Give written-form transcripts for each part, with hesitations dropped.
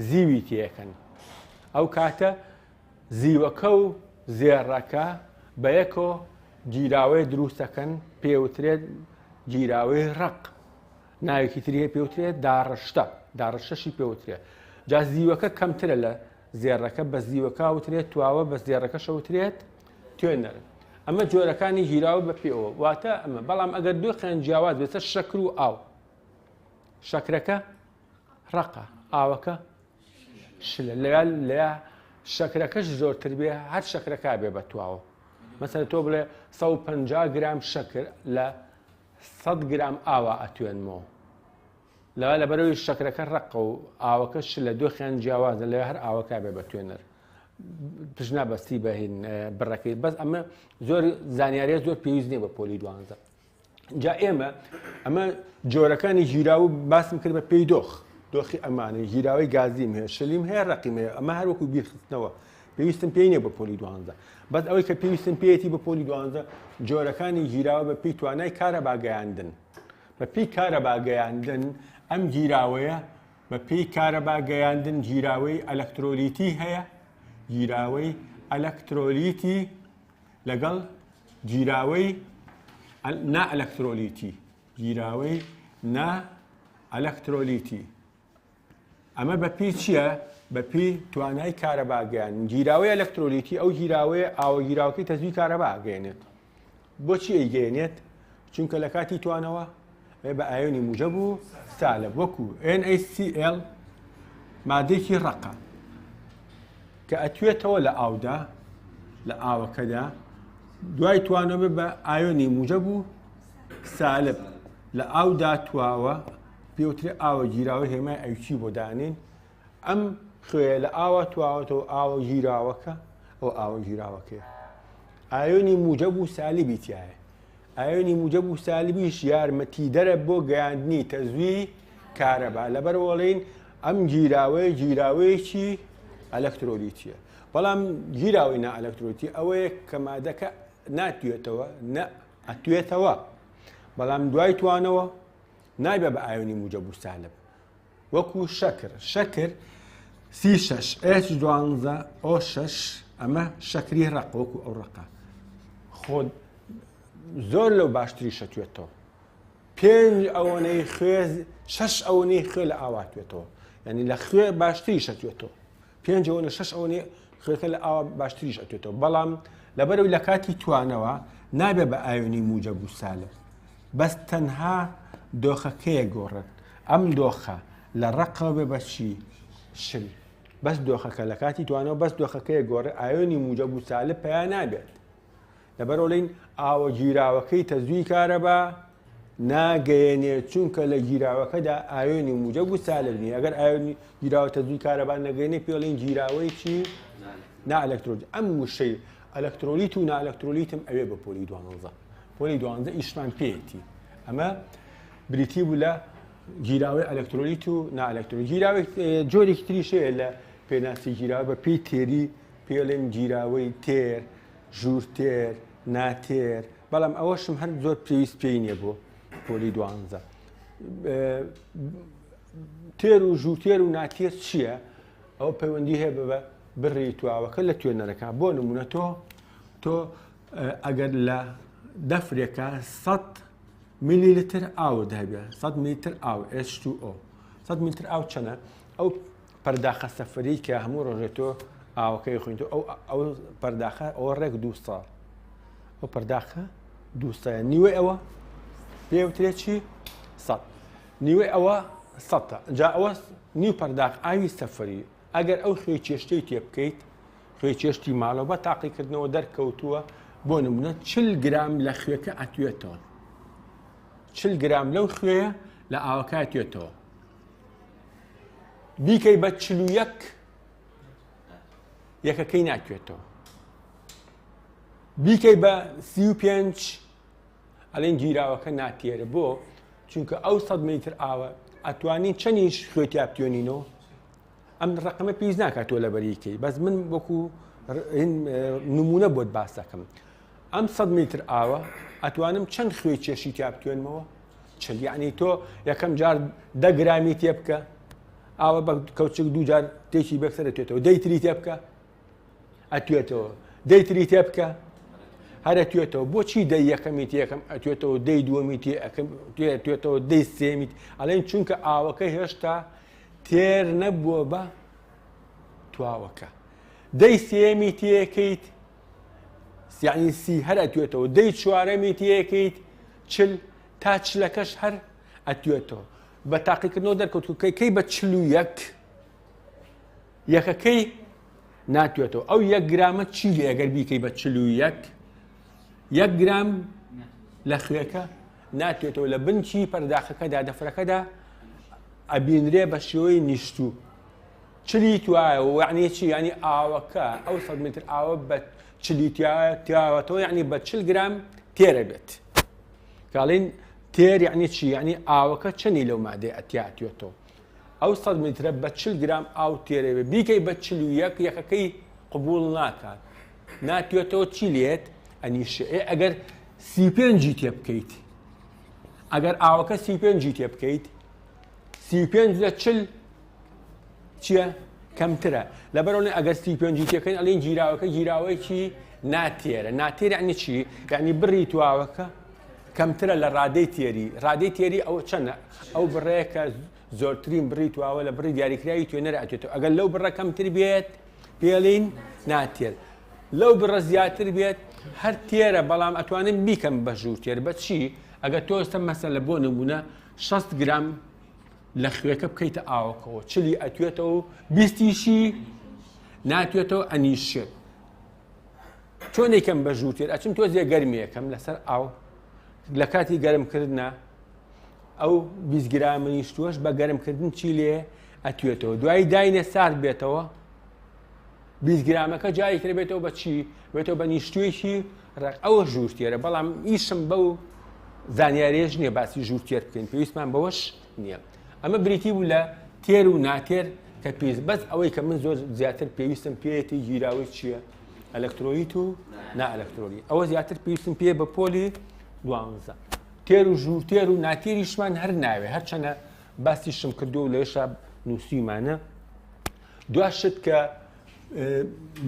زیوی تێکەن ئەو کاتە زیوەکە و زێڕەکە بە یەکۆ گیراوەی دروستەکەن پێوترێت گیراوەی ڕق ناوێکی تری پێوترێت داڕشتەشی پێوترێت جا زیوەکە کەمترە لە زێڕەکە بە زیوەکە وترێت تواوە بە زێڕەکە شەوترێت توێنەر ئەمە جۆرەکانی گیراوە بە پێەوە واتە ئەمە بەڵام ئەگەر دوو خێن جیاواز بێتە شەکر و ئاو شەکرەکە ڕقە ئاوەکە شلە لە شەکرەکەش زۆرتر بێ هەر شەکرەکە بێ بە تواوە مەسەلەن تۆ بڵێ 150 گرام شەکر لە 100 گرام ئاوا ئەتوێنمەوە لە بەرەوەی شەکرەکە ڕقە و ئاوەکە شلە دوو خێن جیاوازە لە هەر ئاوەکە بێ بە توێنەر پژنا بەستی بەهین بڕەکەی بەس ئەمە زۆر زانیاریە زۆر پێویست نیە بە پۆلی 12 جا ئێمە ئەمە جۆرەکانی ژیراوە باسم کرد بە پێی دۆخی ئەمانە ژیراوەی گازیم هەیە شلیم هەیە ڕقیم هەیە ئەمە هەروەکو بیرخستنەوە پێویستم پێی نیە بە پۆلی 12 بەس ئەوەی کە پێویستم پێیەتی بە پۆلی 12 جۆرەکانی ژیراوە بە پێی توانای کارە باگەیاندن بە پێی کارە باگەیاندن ئەم گیراوەیە بە پێی کارە باگەیاندن گیراوەی ئەلەکترۆلیتی هەیە گیراوەی ئەلەکترۆلیتی لەگەڵ گیراوەی نا ئەلەکترۆلیتی گیراوەی نا ئەلەکترۆلیتی ئەمە بەپی چییە؟ بەپی توانای کارەباگەیان گیراوەی ئەلەکترۆلیتی ئەو گیراوەیە ئاوە گیراوەکەی تەزوی کارەباگەێنێت بۆچی ئەیگەێنێت؟ چونکە لە کاتی توانەوە بە ئایۆنی موجب و سالب وەکو NaCl مادەیەکی ڕقە کە ئەتوێتەوە لە ئاودا لە ئاوەکەدا دوای توانەوە بە ئایۆنی موجب و سالب لە ئاودا تواوە پێوترێ ئاوە گیراوە هێمای ئەوچی بۆ دانین ئەم خوێ لە ئاوە تواوەتەوە ئاوە گیراوەکە ئەو ئاوە گیراوەکەیە ئایۆنی موجب و سالبی تایە ئایۆنی موجب و سالبیش یارمەتیدەرە بۆ گەیاندنی تەزوی کارەبا لەبەرەوەڵین ئەم گیراوەیەکی ئەلەکترۆلیتیە بەڵام گیراوەی نا ئەلەکترۆلیتی ئەوەیە کە مادەکە ناتوێتەوە ئەتوێتەوە بەڵام دوای توانەوە نایبە بە ئایۆنی موجب و سالب وەکو شەکر C6H12O6 ئەمە شەکری ڕق وەکو ئەو ڕقە خۆ زۆر لەو باشتری شەتوێتەوە 5 ئەوەنەی خوێ 6 ئەوەنەی خوێ لە ئاواتوێتەوە یعنی لە خوێ باشتری شەتوێتەوە 5 ئەوەنە 6 ئەوەنەی خوێەکە لە ئاوا باشتری شەتوێتەوە بەڵام لەبەرەوەی لە کاتی توانەوە نابێ بە ئایۆنی موجب و سالب بەس تەنها دۆخەکەیە گۆڕێت ئەم دۆخە لە ڕقەوە بێ بەچی شل بەس دۆخەکە لە کاتی توانەوە بەس دۆخەکەیە گۆڕێ ئایۆنی موجب و سالب پێیان نابێت لەبەرەوەڵین ئاوە گیراوەکەی تەزوی کارەبا ناگەیەنێت چونکە لە گیراوەکەدا ئایۆنی موجب و سالب نیە ئەگەر ئایۆنی گیراوە تەزوی کارەبا نەگەێنێ پێڵین گیراوەی چی نا ئەلەکترۆلیت ئەم وشەی ئەلەکترۆلیت و نا ئەلەکترۆلیتم ئەوێ بە پۆلی 12 پۆلی 12 ئیشمان پێیەتی ئەمە بریتی بوو لە گیراوەی ئەلەکترۆلیت و نا ئەلەکترۆلیت گیراوەی جۆرێکی تریشەیە لە پێناسی گیراوە بە پێی تێری پێڵێن گیراوەی تێر ژوورتێر ناتێر بەڵام ئەوەشم هەر زۆر پێویست پێی نییە بۆ پۆلی 12 تێر و ژوورتێر و ناتێر چییە؟ ئەو پەیوەندی هەیە بە بڕی تواوەکە لە توێنەرەکە بۆ نمونە تۆ ئەگەر لە دەفرێکە 100 میلیلیتر ئاو هەبێ 100 میلیتر ئاو H2O 100 میلیتر ئاو چەنە؟ ئەو پەرداخە سەفەری کە هەموو ڕۆژێتۆ ئاوەکەی خوێنیتەوە ئەو پەرداخە ئەوە ڕێک 200 ئەو پەرداخە 200 نیوەی ئەوە پێوترێت چی؟ 100 نیوەی ئەوە 100 جا ئەوە نیو پەرداخ ئاوی سەفەری ئەگەر ئەو خوێ چێشتەی تێ بکەیت خوێ چێشتی ماڵەوە بە تاقیکردنەوە دەرکەوتووە بۆ نمونە 40 گرام لە خوێەکە ئەتوێتەوە 40 گرام لەو خوێە لە ئاوەکە ئەتوێتەوە بیکەی بە 41 یەکەکەی ناتوێتەوە بیکەی بە 35 ئەڵێن گیراوەکە ناتێرە بۆ چونکە ئەو 100 میلیتر ئاوە ئەتوانین چەندیش خوێتیا بتوێنینەوە ئەم ڕقەمە پێویست ناکاتەوە لە بەریکەی بەس من وەکو نمونە بۆت باس دەکەم ئەم 100 میلیتر ئاوە ئەتوانم چەند خوێ چێشی تیا بتوێنمەوە؟ چل یعنی تۆ یەکەم جار 10 گرامی تێ بکە ئاوە بە کەوچک دووجار تێکی بەکسەر دەتوێتەوە دەیتری تێ بکە ئەتوێتەوە دەیتری تێ بکە هەرە توێتەوە بۆچی دەی یەکەمی تێکەم ئەتوێتەوە دەی دووەمی توێتەوە دەی سێمیت ئەڵێن چونکە ئاوەکە هێشتا تێر نەبووە بە تواوەکە دەی سێمی تێکەیت یعنی سی هەر ئەتوێتەوە دەی چوارەمی تێکەیت چل تا چلەکەش هەر ئەتوێتەوە بە تاقیکردنەوە دەرکەوت کەی بە 41 یەکەکەی ناتوێتەوە ئەو 1 گرامە چی ئەگەر بیکەی بە 41 1 گرام لە خوێکە ناتوێتەوە لە بنچی پەرداخەکەدا دەفرەکەدا ئەبینرێ بە شێوەی نیشتوو چلی توایەوە یعنی چی ینی ئاوەکە ئەو 100 متر ئاوە بە چلی تیاوەتەوە یعنی بە 40 گرام تێرە بێت کاڵین تێر یعنی چی ینی ئاوەکە چەنی لەو مادەی ئەتیاتوێتەوە ئەو 100 مترە بە 40 گرام ئاو تێرە بێت بیکەی بە 41 یەکەکەی قبول ناکات ناتوێتەوە چی لێت ئەنیشە ئەگەر 35 تێ بکەیت ئەگەر ئاوەکە 35 تێ بکەیت 35 لە 40 چییە؟ کەمترە لەبەرەوە ئەگەر 35 تێکەین ئەڵێن گیراوەکە گیراوەیەکی ناتێرە ناتێر یعنی چی؟ یعنی بڕی تواوەکە کەمترە لە ڕادەی تێری ڕادەی تێری ئەوە چەندە؟ ئەو بڕەیە کە زۆرترین بڕی تواوە لە بڕی دیاریکراوی توێنەرە ئەتوێتەوە ئەگەر لەو بڕە کەمتر بێت پێڵین ناتێر لەو بڕە زیاتر بێت هەر تێرە بەڵام ئەتوانم بیکەم بە ژوور تێر بە چی؟ ئەگەر تۆستە مەسەلە بۆ نمونە 60 گرام لە خوێکە بکەیتە ئاوەکەەوە چلی ئەتوێتەوە و 20 ناتوێتەوە ئەنیشێت چۆن یەکەم بە ژوور تێر ئەچم تۆ زیێ گەرمیەکەم لەسەر ئاو لە کاتی گەرمکردە ئەو 20 گرامە نیشتووەش بە گەرمکردن چی لێ ئەتوێتەوە دوای داینە سارد بێتەوە 20 گرامەکە جایکرە بێتەوە بە چی؟ بێتەوە بە نیشتوویەکی ڕق ئەوە ژوور تێرە بەڵام ئیشم بەو زانیاریێژ نییە باسی ژوور تێر بکەین پێویستمان بەوەش نییە ئەمە بریتی بوو لە تێر و ناتێر کە پێویست بەس ئەوەی کە من زۆر زیاتر پێویستم پێێتی گیراوی چییە؟ ئەلەکترۆلیت و نائەلەکترۆلی ئەوە زیاتر پێویستم پێ بە پۆلی 12 تێر و ژوور تێر و ناتێریشمان هەر ناوێ هەرچەنە باسیشم کردو و لەێشە نووسیمانە دواشت کە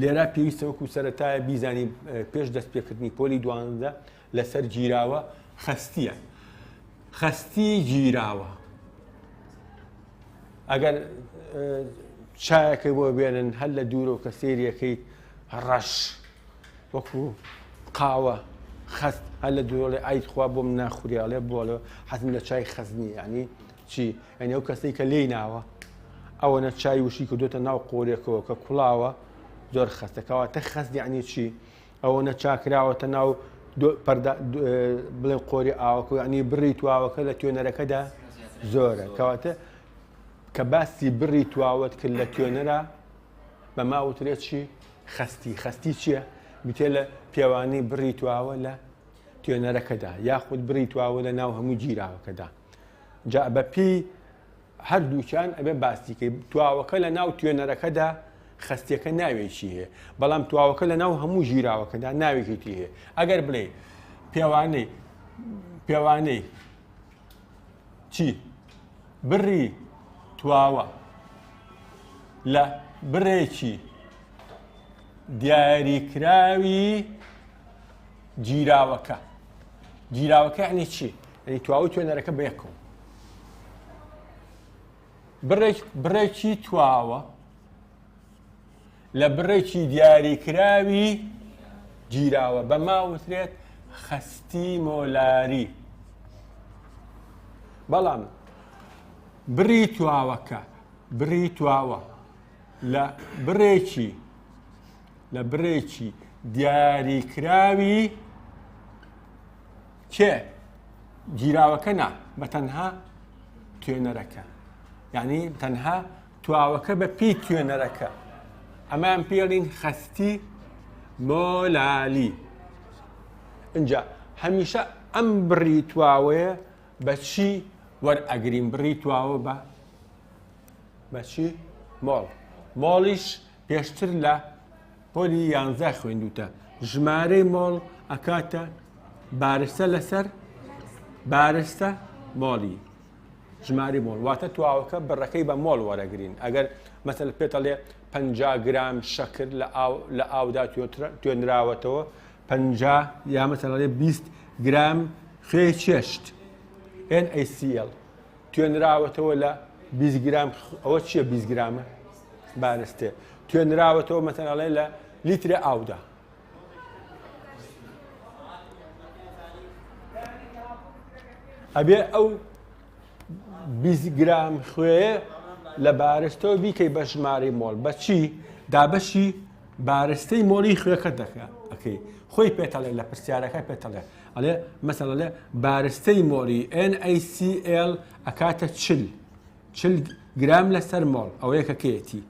لێرا پێویستە وەکو سەرەتایە بیزانی پێش دەست پێکردنی پۆلی 12 لەسەر گیراوە خەستیە خەستی گیراوە ئەگەر چایەکەی بۆ بێنن هەر لە دوورەوە کە سێریەکەیت ڕەش وەکو قاوە خەست هەر لە دوورڵێ ئایت خوا بۆم ناخوریاڵێ بۆڵە حەزم لە چای خەزنی ینی چی ئەنی ئەو کەسەی کە لێی ناوە ئەوەنە چای وشی کردوتە ناو قۆرێکەوە کە کوڵاوە زۆر خەستەکەواتە خەست یعنی چی ئەوەنە چاکراوەتە ناو بڵێن قۆری ئاوەکە ینی بڕی تواوەکە لە توێنەرەکەدا زۆرە کەواتە کە باسی بڕی تواوت کرد لە توێنەرە بە ماوترێت چی خەستی چییە؟ بتێ لە پێوانەی بڕی تواوە لە توێنەرەکەدا یاخود بڕی تواوە لە ناو هەموو گیراوەکەدا جا بەپی هەردووچان ئەبێ باسیکەی تواوەکە لە ناو توێنەرەکەدا خەستیەکە ناوێکی هەیە بەڵام تواوەکە لە ناو هەموو ژیراوەکەدا ناوێکێتی هەیە ئەگەر بڵێ پێوانەی چی بڕی تواوە لە بڕێکی دیاریکراوی گیراوەکە یعنی چی؟ یعنی تواوە توێنەرەکە بە یەکەوە بڕێکی تواوە لە بڕێکی دیاریکراوی گیراوە بە ماوترێت خەستی مۆلاری بەڵام بڕی تواوە لە بڕێکی دیاریکراوی کێ گیراوەکە نا بە تەنها توێنەرەکە یعنی تەنها تواوەکە بە پێی توێنەرەکە ئەمان پێڵین خەستی مۆلالی اینجا هەمیشە ئەم بڕی تواوەیە بە چی وەرئەگرین بڕی تواوە بە چی؟ مۆڵیش پێشتر لە پۆلی 11 خوێندوتە ژمارەی مۆڵ ئەکاتە بارستە لەسەر بارستە مۆڵی ژماری مۆڵ واتە تواوەکە بڕەکەی بە مۆڵ وەرەگرین ئەگەر مەسەل پێتەڵێ 50 گرام شەکر لە ئاودا توێنراوەتەوە 50 یا مەسەڵێ 20 گرام خوێ چێشت NaCl توێنراوەتەوە لە 20 گرام ئەوە چییە 20 گرامە بارستێ توێنراوەتەوە مەسەڵێ لە لیترە ئاودا ئەبێ ئەو 20 گرام خوێ لە بارستەوە بیکەی بە ژمارەی مۆڵ بەچی دابەشی بارستەی مۆڵی خوێەکە ئەەکەی خۆی پێتەڵێ لە پرسیارەکە پێتەڵێ ئەڵێ مەسەڵە بارستەی مۆڵی NaCl ئەکاتە 40 گرام لەسەر مۆڵ ئەو یەکەکەیەتی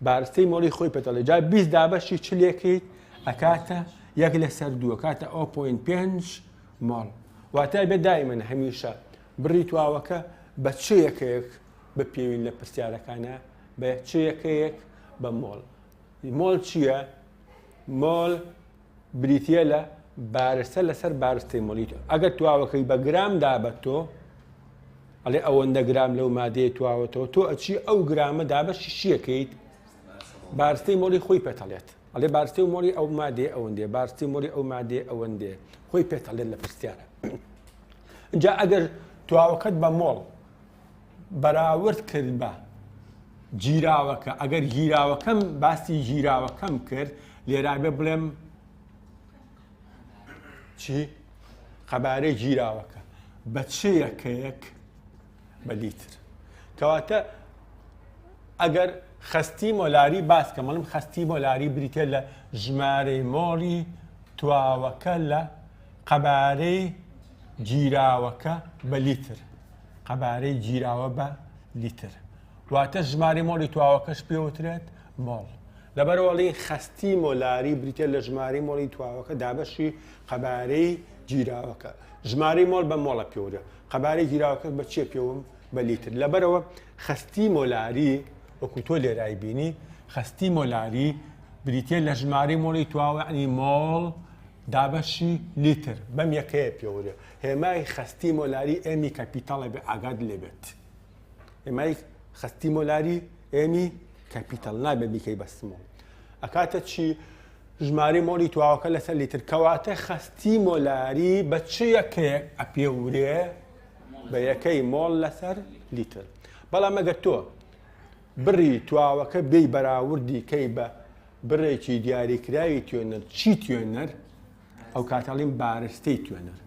بارستەی مۆڵی خۆی پێتەڵێ جا 20 دابەشی چلێکیت ئەکاتە 1 لەسەر 2 کاتە 0.5 مۆڵ واتە بێ دایمەن هەمیشە بڕی تواوەکە بە چ یەکەیەک بپێوین لە پرسیارەکانە بە چ یەکەیەک بە مۆڵ مۆڵ چییە؟ مۆڵ بریتە لە بارستە لەسەر بارستەی مۆڵی ئەگەر تواوەکەی بە گرام دابەتۆ ئەڵێ ئەوەندە گرام لەو مادەیە تواوەتەوە تۆ ئەچی ئەو گرامە دابەشی شیەکەیت بارستەی مۆڵی خۆی پێتەڵێت ئەڵێ بارستەی مۆڵی ئەو مادێ ئەوەندێ بارستی مۆڵی ئەو مادێ ئەوەندێ خۆی پێتەڵێت لە پرسیارە اینجا ئەگەر تواوەکەت بە مۆڵ بەراورد کرد بە گیراوەکە ئەگەر گیراوەکەم باسی گیراوەکەم کرد لێرابێ بڵێم چی خەبارەی گیراوەکە بە چ یەکەیەک بە لیتر کەواتە ئەگەر خەستی مۆلاری باسکە مەڵم خەستی مۆلاری بریتێ لە ژمارەی مۆڵی تواوەکە لە قەبارەی گیراوەکە بە لیتر قەبارەی گیراوە بە لیتر واتە ژمارەی مۆڵی تواوەکەش پێوترێت مۆڵ لەبەرەوەڵی خەستی مۆلاری بریتێ لە ژمارەی مۆڵی تواوەکە دابەشی قەبارەی گیراوەکە ژمارەی مۆڵ بە مۆڵە پێورە قەبارەی گیراوەکە بە چێ پێوم بە لیتر لەبەرەوە خەستی مۆلاری وەکو تۆ لێرای بینی خەستی مۆلاری بریتێ لە ژمارەی مۆڵی تواوە عنی مۆڵ دابەشی لیتر بەم یەکەیە پێورە هێمای خەستی مۆلاری ئێمی کەپیتاڵە بێ ئاگاد لێبێت هێمای خەستی مۆلاری ئێمی کەپیتاڵ نابێ بیکەی بە سمۆڵ ئەکاتە چی ژمارەی مۆڵی تواوەکە لەسەر لیتر کەواتە خەستی مۆلاری بە چ یەکەیەک ئەپێورێ بە یەکەی مۆڵ لەسەر لیتر بەڵام ئەگەر تۆ بڕی تواوەکە بێی بەراوردی کەی بە بڕێکی دیاریکراوی توێنەر چی توێنەر ئەو کاتەڵیم بارستەی توێنەر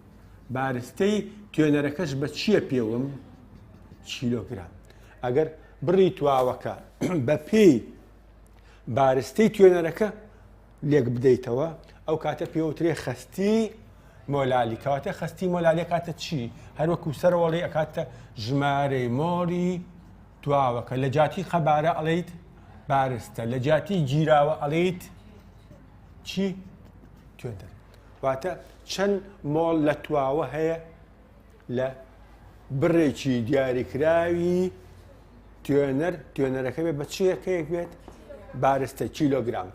بارستەی توێنەرەکەش بە چییە پێوم کیلۆگرام ئەگەر بڕی تواوەکە بە پێی بارستەی توێنەرەکە لێک بدەیتەوە ئەو کاتە پێوترێ خەستی مۆلالی کەواتە خەستی مۆلالی کاتە چی هەروەکو سەرەوەڵی ئەکاتە ژمارەی مۆڵی تواوەکە لە جاتی خەبارە ئەڵێیت بارستە لە جاتی گیراوە ئەڵێیت چی توێنەر واتە چەند مۆڵ لە تواوە هەیە لە بڕێکی دیاریکراوی توێنەرەکە بێت بە چیەکەیەک بێت بارستە کیلۆگرام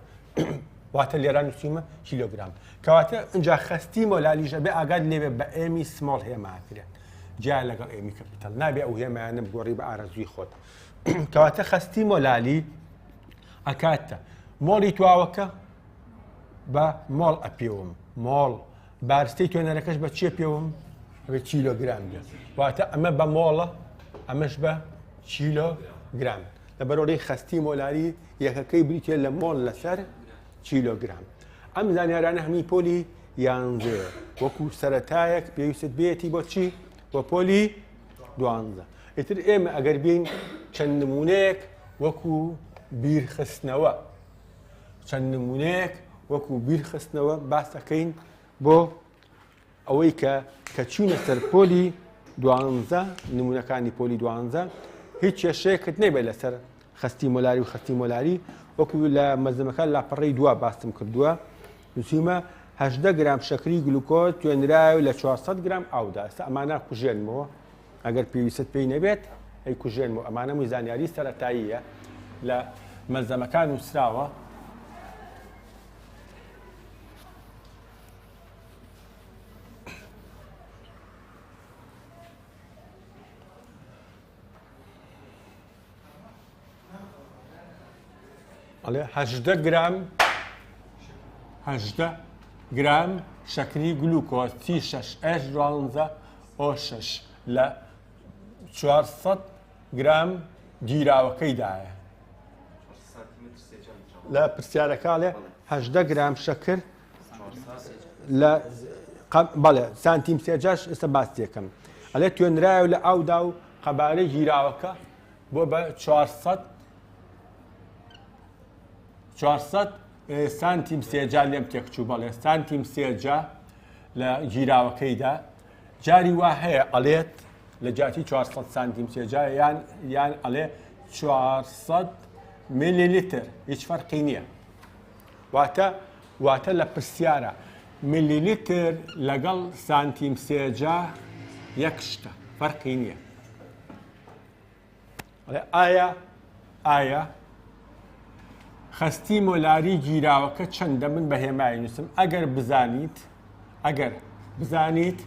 واتە لێران نووسیمە کیلۆگرام کەواتە اینجا خەستی مۆلالیژە بێ ئاگاد لێبێ بە ئێمی سمۆڵ هێماکرێت جا لەگەڵ ئێمی کەپیتاڵ نابێ ئەو هێمایانە بگۆڕی بە ئارەزووی خۆت کەواتە خەستی مۆلالی ئەکاتە مۆڵی تواوەکە بە مۆڵ ئەپێوم مۆڵ بارستەی توێنەرەکەش بە چیە پێوم بە کیلۆگرام بێت واتە ئەمە بە مۆڵە ئەمەش بە کیلۆگرام لەبەرەوەی خەستی مۆلاری یەکەکەی بریتێ لە مۆڵ لەسەر کیلۆگرام ئەم زانیارانە هەمی پۆلی یانزەیە وەکو سەرەتایەک پێویست بێتی بۆ چی بۆ پۆلی دوانزە ئیتر ئێمە ئەگەر بین چەند نمونەیەک وەکو بیرخستنەوە چەند نمونەیەک وەکو بیرخستنەوە باس دەکەین بۆ ئەوەی کە چوونە سەر پۆلی دوانزە نمونەکانی پۆلی دوانزە هیچ کێشەیەکت نەبێت لەسەر خەستی مۆلاری و خەستی مۆلاری وەکو لە مەزمەکە لاپەڕەی دووە باستم کردووە نووسیمە 18 گرام شەکری گلوکۆز توێنراوی لە 400 گرام ئاودا ئێستا ئەمانە کوژێنمەوە ئەگەر پێویست پێی نەبێت ئەی کوژێنمەوە ئەمانە میزانیاری سەرەتاییە لە مەزەمەکان نووسراوە ئەڵێ 18 گرام شەکری گلوکۆز C6H12O6 لە 400 گرام گیراوەکەیدایە. لە پرسیارەکە 18 گرام شەکر لە بەڵێ سانتیم سێجاش ئێستا باس دێکەم. ئەلێ توێنرایە لە ئاودا و قەبارەی گیراوەکە بۆ بە 400 سانتیم سێجا لێم تێکچوو بەڵێ سانتیم سێجا لە گیراوەکەیدا جاری وا هەیە ئەڵێت لە جاتی 400 سانتیم سێجا یان ئەڵێ 400 میلیلیتر هیچ فەرقی نییە. واتە لە پرسیارە میلیلیتر لەگەڵ سانتیم سێجا یەک شتە فەرقی نییە. ئایا خستی مۆلاری گیراوەکە چەندە من بە هێمای نووسم ئەگەر بزانیت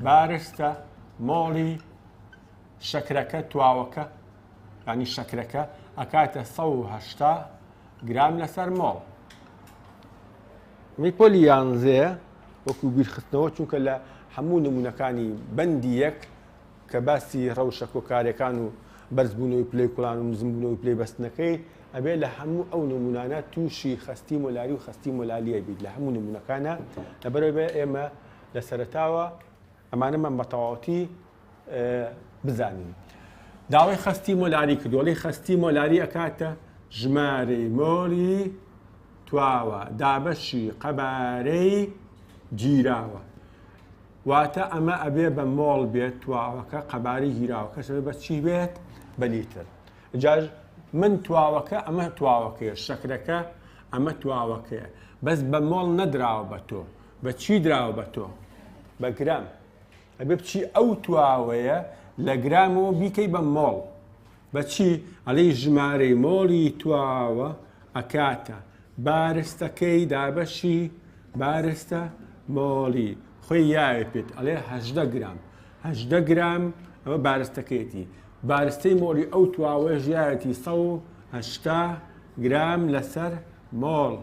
بارستە مۆڵی شەکرەکە تواوەکە ینی شەکرەکە ئەکاتە 180 گرام لەسەر مۆڵ. میپۆلی یانزەیە وەکو بیرخستنەوە چونکە لە هەموو نمونونەکانی بەندی یەک کە باسی ڕەوشە کۆکارەکان و بەرزبوونەوەی پلەی کوڵان و نزمبوونەوەی پلەی بەستنەکەی ئەبێ لە هەموو ئەو نمونانە تووشی خستی مۆلاری و خستی مۆلالیە بیت لە هەموو نمونونەکانە لەبەرەوەی ئێمە لە سەرەتاوە ئەمانەمان بە تەواوەتی بزانین. داوای خستی مۆلاری کردووەڵی خستی مۆلاری ئەکاتە ژمارەی مۆلی تواوە دابەشی قەبارەی گیراوە. واتە ئەمە ئەبێ بە مۆڵ بێت تواوەکە قەبارەی گیراوەکە سەبێ بە چی بێت بە لیتر. جاژ من تواوەکە ئەمە تواوەکەیە شەکرەکە ئەمە تواوەکەیە بەس بە مۆڵ نەدراوە بە تۆ بە چی دراوە بە تۆ بە گرام ئەبێ بچی ئەو تواوەیە لە گرامەوە بیکەی بە مۆڵ بەچی ئەڵەی ژمارەی مۆڵی تواوە ئەکاتە بارستەکەی دابەشی بارستە مۆڵی خۆی یاوێ پێت ئەڵێ 18 گرام ئەمە بارستەکەیەتی بارستەی مۆڵی ئەو تواوە ژیایەتی 180 گرام لەسەر مۆڵ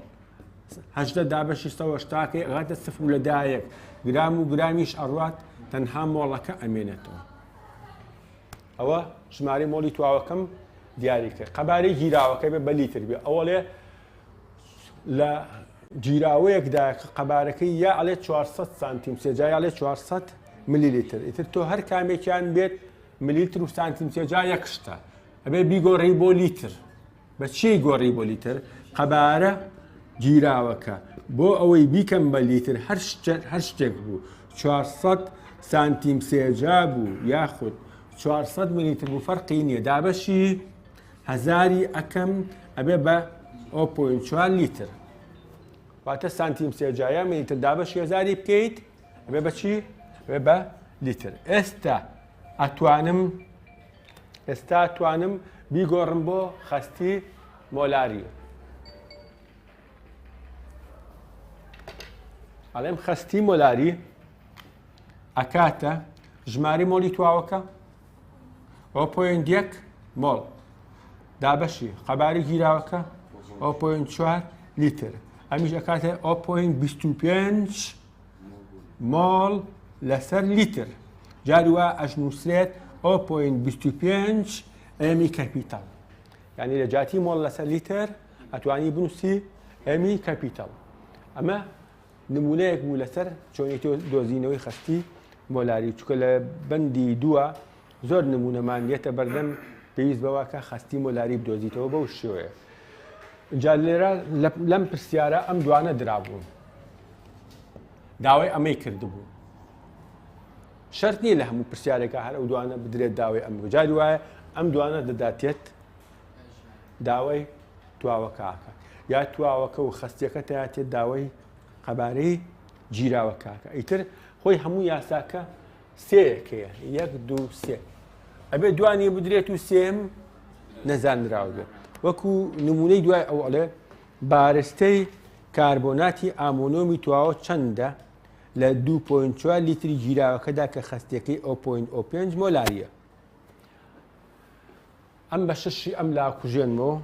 18 دابەشی 180کەی ئەغاتە سفر لەدایەک گرام و گرامیش ئەڕوات تەنها مۆڵەکە ئەمێنێتەوە. ئەوە ژمارەی مۆڵی تواوەکەم دیاریکە. قەبارەی گیراوەکەی بە لیتر بێ ئەوەڵێ لە گیراوەیەکدا قەبارەکەی یا ئەڵێ 400 سانتیم سێجا یا ئەڵێ 400 میلیلیتر ئیتر تۆ هەر کامێکیان بێت میلیلیتر و سانتیم سێجا یەک شتە ئەبێ بیگۆڕی بۆ لیتر. بە چی گۆڕی بۆ لیتر؟ قەبارە گیراوەکە بۆ ئەوەی بیکەم بە لیتر هەر شتێک بوو 400 سانتیم سێجا بوو یاخود 400 میلیلیتر بوو فەرقی نییە دابەشی هەزاری ئەەکەم ئەبێ بە 0.4 لیتر. واتە سانتیم سێجایە میلیلیتر دابەشی هەزاری بکەیت ئەبێ بە چی؟ ئەبێ بە لیتر. ئێستا ئەتوانم بیگۆڕم بۆ خستی مۆلاری. ئەڵێم خستی مۆلاری ئەکاتە ژماری مۆلی تواوەکە 0.1 مۆڵ دابەشی قەباری گیراوەکە 0.4 لیتر ئەمیش ئەکاتە 0.25 مۆڵ لەسەر لیتر. جاری وا ئەژنووسرێت 0.25 ئەمی کەپیتەڵ یعنی لە جاتی مۆڵ لەسەر لیتر ئەتوانی بنووسی ئەمی کەپیتەڵ. ئەمە نمونەیەک بوو لەسەر چۆنیەتی دۆزینەوەی خستی مۆلاری چکە لە بەندی دووە زۆر نمونەمان دێتە بەردەم پێویست بەوە کە خستی مۆلاری بدۆزیتەوە بەو شێوەیە. جا لێرە لەم پرسیارە ئەم دوانە درابوون داوای ئەمەی کردبوو. شەرت نییە لە هەموو پرسیارێکە هەر ئەو دوانە بدرێت داوای ئەم جاری وایە ئەم دوانە دەداتێت داوای تواوەکەکە یا تواوەکە و خستیەکە تایاتێت داوای قەبارەی گیراوەکەکە. ئیتر خۆی هەموو یاساکە سێیەکەیە 1 2 3 ئەبێ دوانی بدرێت و سێم نەزانراوە بێت. وەکو نمونەی دوای ئەو ئەڵێ بارستەی کاربۆناتی ئامۆنۆمی تواوە چەندە لە 2.4 لیتری گیراوەکەدا کە خستیەکەی 0.05 مۆلاریە. ئەم بە شەشی ئەم لا کوژێنمەوە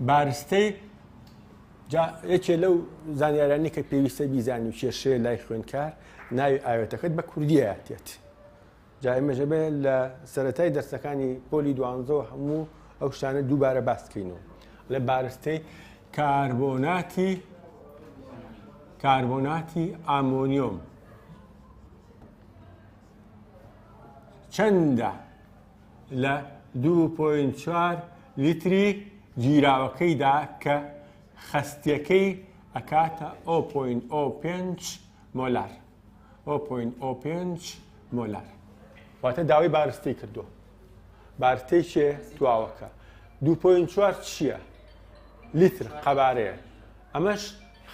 بارستەی یەکێ لەو زانیارانی کە پێویستە بیزانی و کێشەیە لای خوێندکار ناوی ئاوێتەکەت بە کوردیایەتێت. جا ئێمەژە بێ لە سەرەتای دەرسەکانی پۆلی 12 هەموو ئەو شتانە دووبارە باسکەینەوە لە بارستەی کاربۆناتی ئامۆنیۆم چەندە لە 2.4 لیتری گیراوەکەیدا کە خەستیەکەی ئەکاتە 0.05 مۆلار. 0.05 مۆلار واتە داوای بارستەی کردووە. بارستەی چێ تواوەکە 2.4 چییە؟ لیتر قەبارەیە. ئەمەش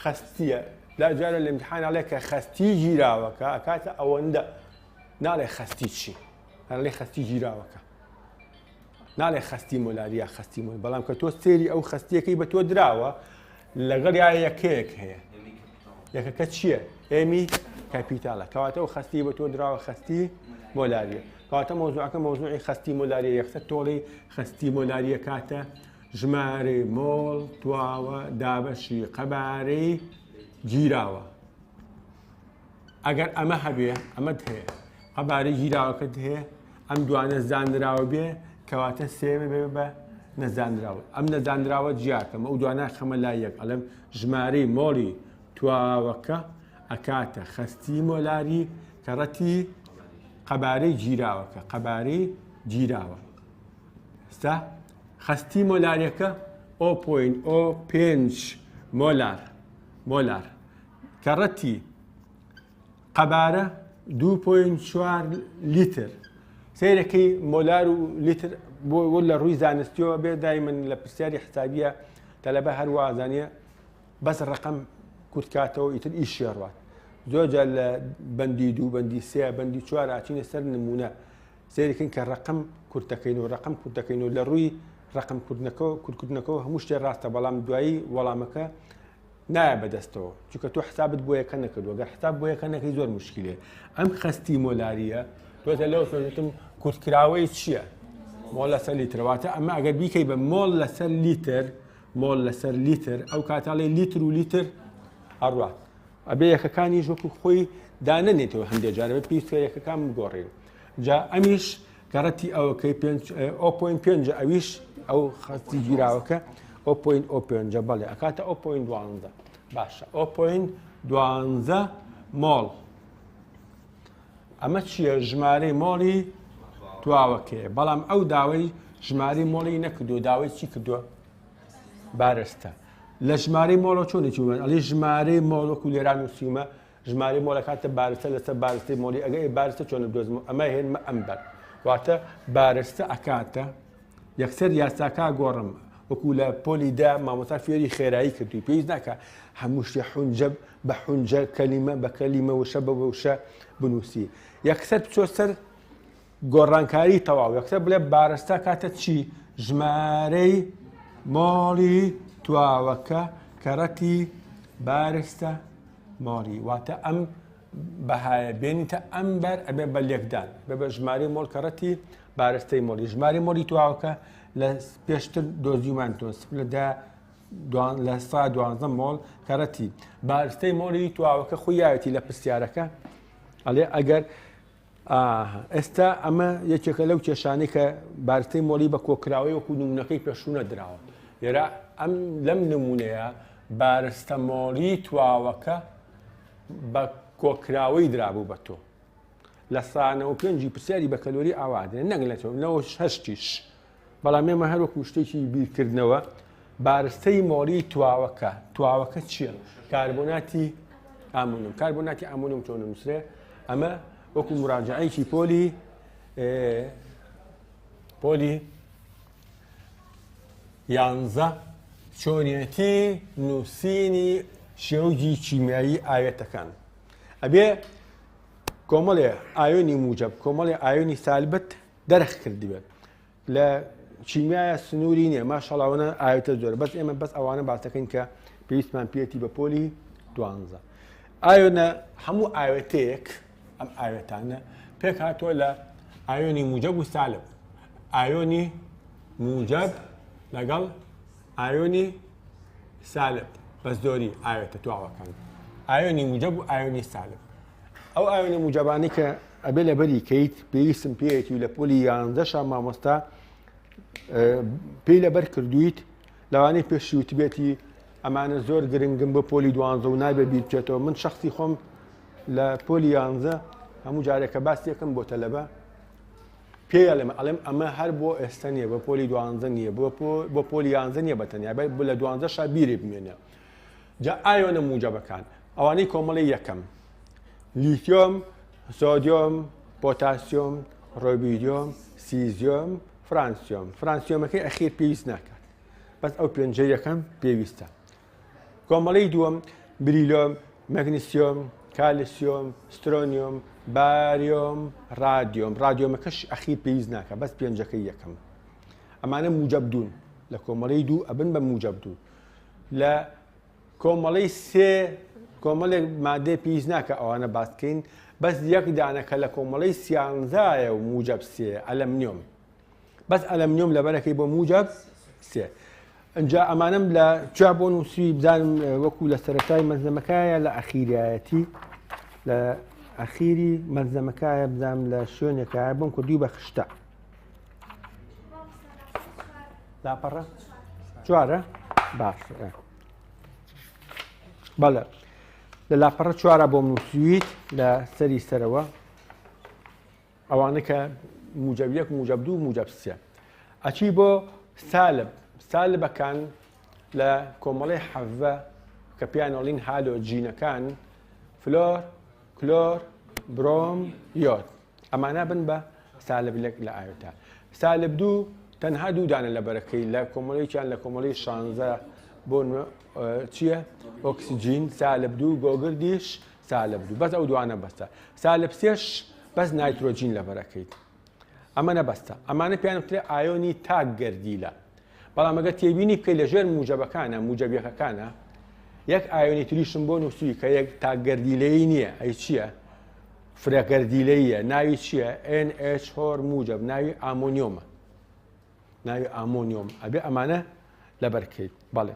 خەستیە. جارە لە ئیمتحاناڵێ کە خەستی گیراوەکە ئەکاتە ئەوەندە ناڵێ خەستی چی؟ هەڵێ خەستی گیراوەکە. ناڵێ خەستی مۆلاریە خەستی مۆل بەڵام کە تۆ سێری ئەو خەستیەکەی بە تۆ دراوە لەگەڵ یەکەیەک هەیە. یەکەکە چییە؟ ئێمی کاپیتاڵە. کەواتە ئەو خەستی بە تۆ دراوە خەستی مۆلاریە. کەواتە مۆزوعەکە مۆزوعی خەستی مۆلاریە. یەکسەر تۆڵی خەستی مۆلاریە کاتە ژمارەی مۆڵ تواوە دابەشی قەبارەی گیراوە. ئەگەر ئەمە هەبێ ئەمەت هەیە قەبارەی گیراوەکەت هەیە ئەم دوانە زانراوە بێ کەواتە سێمە بێ بە نەزانراوە. ئەم نەزانراوە جیاکەمە ئەو دوانە خەمە لای یەک ئەڵێم ژمارەی مۆڵی تواوەکە ئەکاتە خەستی مۆلاری کەڕەتی قەبارەی گیراوەکە قەبارەی گیراوە. ستا خەستی مۆلاریەکە 0.05 مۆلار کەڕەتی قەبارە 2.4 لیتر. سیرەکەی مۆلار و لیتر بۆ لە ڕووی زانستیەوە بێ دایمەن لە پرسیاری حسابیە تەلەبە هەروازانە بەس ڕقم کورتکاتەوە ئیتر ئیشێڕات. زۆرجار لە بەندی 2 بەندی 3 بەندی 4 ئاچینە سەر نمونە سیرەکەین کە ڕقم کورتەکەین و ڕقم کورتەکەین و لە ڕووی ڕقم کورتکردنەکەەوە هەموو شتێ ڕاستە بەڵام دوایی وەڵامەکە نایە بەدەستەوە چونکە تۆ حسابت بۆ یەکە نەکردووە گەر حساب بۆ یەکە نەکەی زۆر مشکلێ. ئەم خەستی مۆلاریە تۆتە لەو سۆتم کورتکراوەی چییە؟ مۆڵ لەسەر لیترەواتە ئەمە ئەگەر بیکەی بە مۆڵ لەسەر لیتر مۆڵ لەسەر لیتر ئەو کاتاڵێ لیتر و لیتر ئەڕوات ئەبێ یەکەکانی ژۆک خۆی دانەنێتەوە هەندێک جارە بە پێویستە یەکەکان بگۆڕێن. جا ئەمیش گەڕەتی ئەوەکەی 0.5 ئەویش ئەو خەستی گیراوەکە 0.5 بەڵێ ئەکاتە 0.12 باشە 0.12 مۆڵ. ئەمە چییە؟ ژمارەی مۆڵی تواوەکەیە بەڵام ئەو داوای ژمارەی مۆڵی نەکردو داوای چی کردووە؟ بارستە. لە ژمارەی مۆڵە چۆنێکی ومە ئەڵێ ژمارەی مۆڵۆک و لێران وسیمە ژمارەی مۆڵە کاتە بارستە لەسەر بارستەی مۆڵی ئەگەر بارستە چۆنە دۆزم ئەمە هێنمە ئەمبەر واتە بارستە ئەکاتە یەکسەر یاساکا گۆڕم وەکو لە پۆلیدا مامۆستا فێری خێرایی کردووی پێویست ناکە هەموو شتێ حونجە بە حونجە کەلیمە بە کەلیمە وشە بە وشە بنووسی. یەکسەر بچۆ سەر گۆڕانکاری تەواو یەکسەر بڵێ بارستە کاتە چی؟ ژمارەی مۆڵی تواوەکە کەڕەتی بارستە مۆڵی واتە ئەم بەهایە بێنیتە ئەمبەر ئەبێ بە لێکدان بێ بە ژمارەی مۆڵ کەڕەتی بارستەی مۆڵی. ژمارەی مۆڵی تواوەکە لە پێشتر دۆزیمان تۆ لە 12 مۆڵ کەڕەتی بارستەی مۆڵی تواوەکە خۆیایەتی لە پرسیارەکە ئەڵێ ئەگەر ئێستا ئەمە یەکێکە لەو کێشانەی کە بارستەی مۆڵی بە کۆکراوەی وەکو نمونەکەی پێشوونە دراوە. لێرە ئەم لەم نمونەیە بارستە مۆڵی تواوەکە بە کۆکراوەی درابوو بە تۆ لە 5 پرسیاری بە کەلۆری ئاوادێ نەک لەەوە 8 بەڵام ئێمە هەروەکو شتێکی بیرکردنەوە بارستەی مۆڵی تواوەکە چییە؟ کاربۆناتی ئامونم. کاربۆناتی ئامونم چۆن نووسرێ؟ ئەمە وەکو مراجعەیەکی پۆلی 11 چۆنیەتی نووسینی شێوجی کیمیایی ئاوێتەکان. ئەبێ کۆمەڵێ ئایۆنی موجب کۆمەڵێ ئایۆنی سالبەت دەرەخ کردی بێت لە کیمیایە سنووری نییە ماشەڵاوانە ئاوێتە زۆر بەس ئێمە بەس ئەوانە باسەکەین کە پێویستمان پێێتی بە پۆلی 12. ئایۆنە هەموو ئاوێتەیەک ئەم ئاوێتانە پێک هاتووە لە ئایۆنی موجب و سالب. ئایۆنی موجب لەگەڵ ئایۆنی سالب بەس زۆری ئاوێتە تواوەکان ئایۆنی موجب و ئایۆنی سالب ئەو ئایۆنی موجبانی کە ئەبێ لە بەری کەیت پێویستم پێیەتی و لە پۆلی 11 مامۆستا پێی لەبەر کردویت لەوانەیە پێشوتی بێتی ئەمانە زۆر گرنگم بۆ پۆلی 12 و نایبێ بیر بچێتەوە من شخصی خۆم لە پۆلی 11 هەموو جارێکە باس یەکەم بۆ تەلەبە پێڵێم ئەڵێم ئەمە هەر بۆ ئێستا نییە بە پۆلی 12 نییە بۆ پۆلی 11 نییە بەتەنیا بۆ لە 12 شا بیرێ بمێنێ جا ئایۆنە موجبەکان ئەوانەی کۆمەڵی یەکەم لیتیۆم سۆدیۆم پۆتاسیۆم ڕۆبیدیۆم سیزیۆم فرانسیۆمەکەی ئەخیر پێویست ناکات بەس ئەو پێنجە یەکەم پێویستە کۆمەڵی دووەم بریلۆم مەگنیسیۆم کالسیۆم سترۆنیۆم باریۆم رادیۆمەکەش ئەخیر پێویست ناکە بەس پێنجەکەی یەکەم ئەمانە موجب دوون لە کۆمەڵی دوو ئەبن بە موجب دوو لە کۆمەڵی سێ کۆمەڵێک مادەی پێویست ناکە ئەوانە باسکەین بەس یەک دانەکە لە کۆمەڵی سیانزایە و موجب سێ ئەلەمنیۆم بەس ئەلەمنیۆم لەبەرەکەی بۆ موجب سێ ئەجا ئەمانم لە جا بۆ نووسی بزانم وەکو لە سەرەتای مەزەمەکایە لە ئەخیریایەتی لە ئەخیری مەزەمەکایە بزانم لە شوێنێکایە بۆم کردووی بە خشتە لاپەڕە چوارە باش بەڵێ لە لاپەڕە چوارە بۆم نووسیویت لە سەری سەرەوە ئەوانە کە موجب یەک موجب دوو موجب سێ ئەچی بۆ سالبەکان لە کۆمەڵی حەڤە کە پیانۆڵین هالۆجینەکان فلۆر کلۆر برۆم یۆد ئەمانە بن بە سالبلێک لە ئاوێتە سالب دوو تەنها دوو دانە لە بەرەکەی لە کۆمەڵەیەکیان لە کۆمەڵی 16 بۆ چییە ئۆکسسیجین سالب دوو گۆگردیش سالب دوو بەس ئەو دوانە بەستە سالب سێش بەس نایترۆجین لە بەرەکەیت ئەمە نەبەستە ئەمانە پێیان وترێ ئایۆنی تاک گەردیلە بەڵام ئەگەر تێبینی بکەی لە ژێر موجبەکانە موجبیەکەکانە یەک ئایۆنی تریشم بۆ نووسوی کە یەک تاکگەردیلەیی نییە ئەی چییە فرەگەردیلەیە ناوی چییە NH4 موجب ناوی ئامۆنیۆمە ناوی ئامۆنیۆم ئەبێ ئەمانە لەبەرکەیت بەڵێ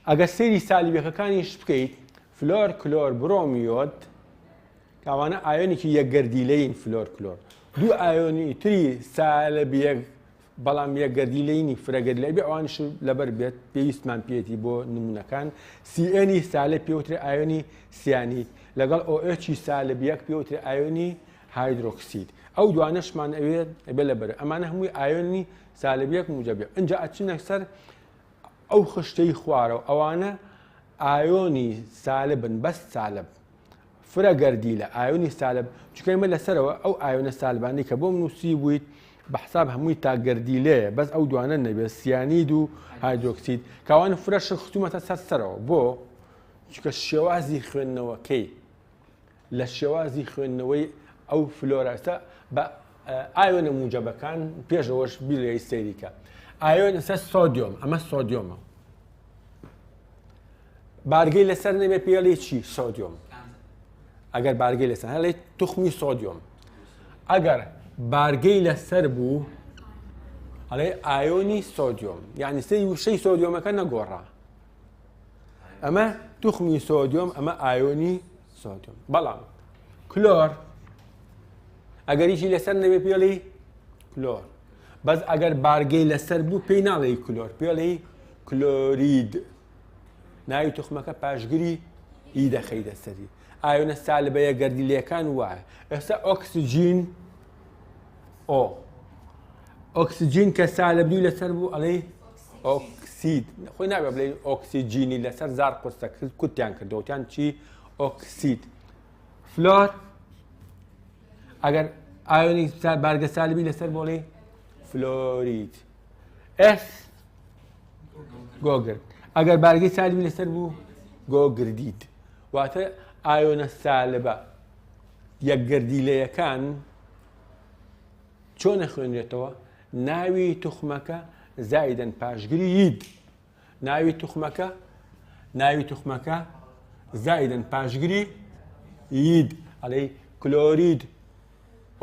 ئەگەر سەیری سالیبەکەکانیش بکەیت فلۆر کلۆر برۆمیۆد کاوانە ئایۆنێکی یەکگەردیلەیین فلۆر کلۆر دوو ئایۆنی تری سالبیەک بەڵام یەکگەردیلەیینی فرەگەردیلەی بێ ئەوانش لەبەر بێت پێویستمان پێێتی بۆ نمونونەکان CNی سالب پێوترێ ئایۆنی سیانیت لەگەڵ OH سالبیەک پێوترێ ئایۆنی هایدرۆکسید ئەو دوانەشمان ئەوێت بێ لەبەر ئەمانە هەمووی ئایۆنی سالبیەک موجبێ ئەجا ئەچنە سەر ئەو خشتەی خوارەوە ئەوانە ئایۆنی سالبن بەس سالب فرەگەردیلە ئایۆنی سالب چکەمە لەسەرەوە ئەو ئایۆنە سالبانی کە بۆم نووسی بوویت بەحساب هەمووی تاگەردیلەیە بەس ئەو دوانە نەبێت سیانید و هایدرۆکسید کاوان فرەش خستومەتە سەرەوە بۆ چکە شێوازی خوێندنەوەکەی لە شێوازی خوێندنەوەی ئەو فلۆراسە بە ئایۆنە موجبەکان پێشەوەش بیلێی سەیریکە ئایۆن سەر سۆدیۆم ئەمە سۆدیۆمە بارگەی لەسەر نەبێ پێڵی چی سۆدیۆم ئەگەر بارگەی لەسەر هەڵێ توخمی سۆدیۆم ئەگەر بارگەی لەسەر بوو ئەڵێ ئایۆنی سۆدیۆم یعنی سەری وشەی سۆدیۆمەکە نەگۆڕا ئەمە توخمی سۆدیۆم ئەمە ئایۆنی سۆدیۆم بەڵام کلۆر ئەگەریشی لەسەر نەبێ پێڵی کلۆر بەس ئەگەر بارگەی لەسەر بوو پێی ناڵێ کلۆر پێڵی کلۆرید ناوی توخمەکە پاشگری ئی دەخەیتە سەری ئایۆنە سالبەیە گەردیلەکان وایە ئێستا ئۆکسسیجین ئۆکسسیجین کە سالب دوو لەسەر بوو ئەڵێ ئۆکسید خۆی نابێ بڵێ ئۆکسسیجینی لەسەر زار قورسە کوتیان کردەوتیان چی ئۆکسید فلۆر ئەگەر ئایۆنی بارگە سالبی لەسەر بۆڵێ فلۆرید ئس گۆگرد ئەگەر بارگەی سالبی لەسەر بوو گۆگردید واتە ئایۆنە سالبە یەکگەردیلەیەکان چۆن نەخوێنرێتەوە ناوی توخمەکە زایدەن پاشگری یید ناوی توخمەکە زایدەن پاشگری یید ئەڵێ کلۆرید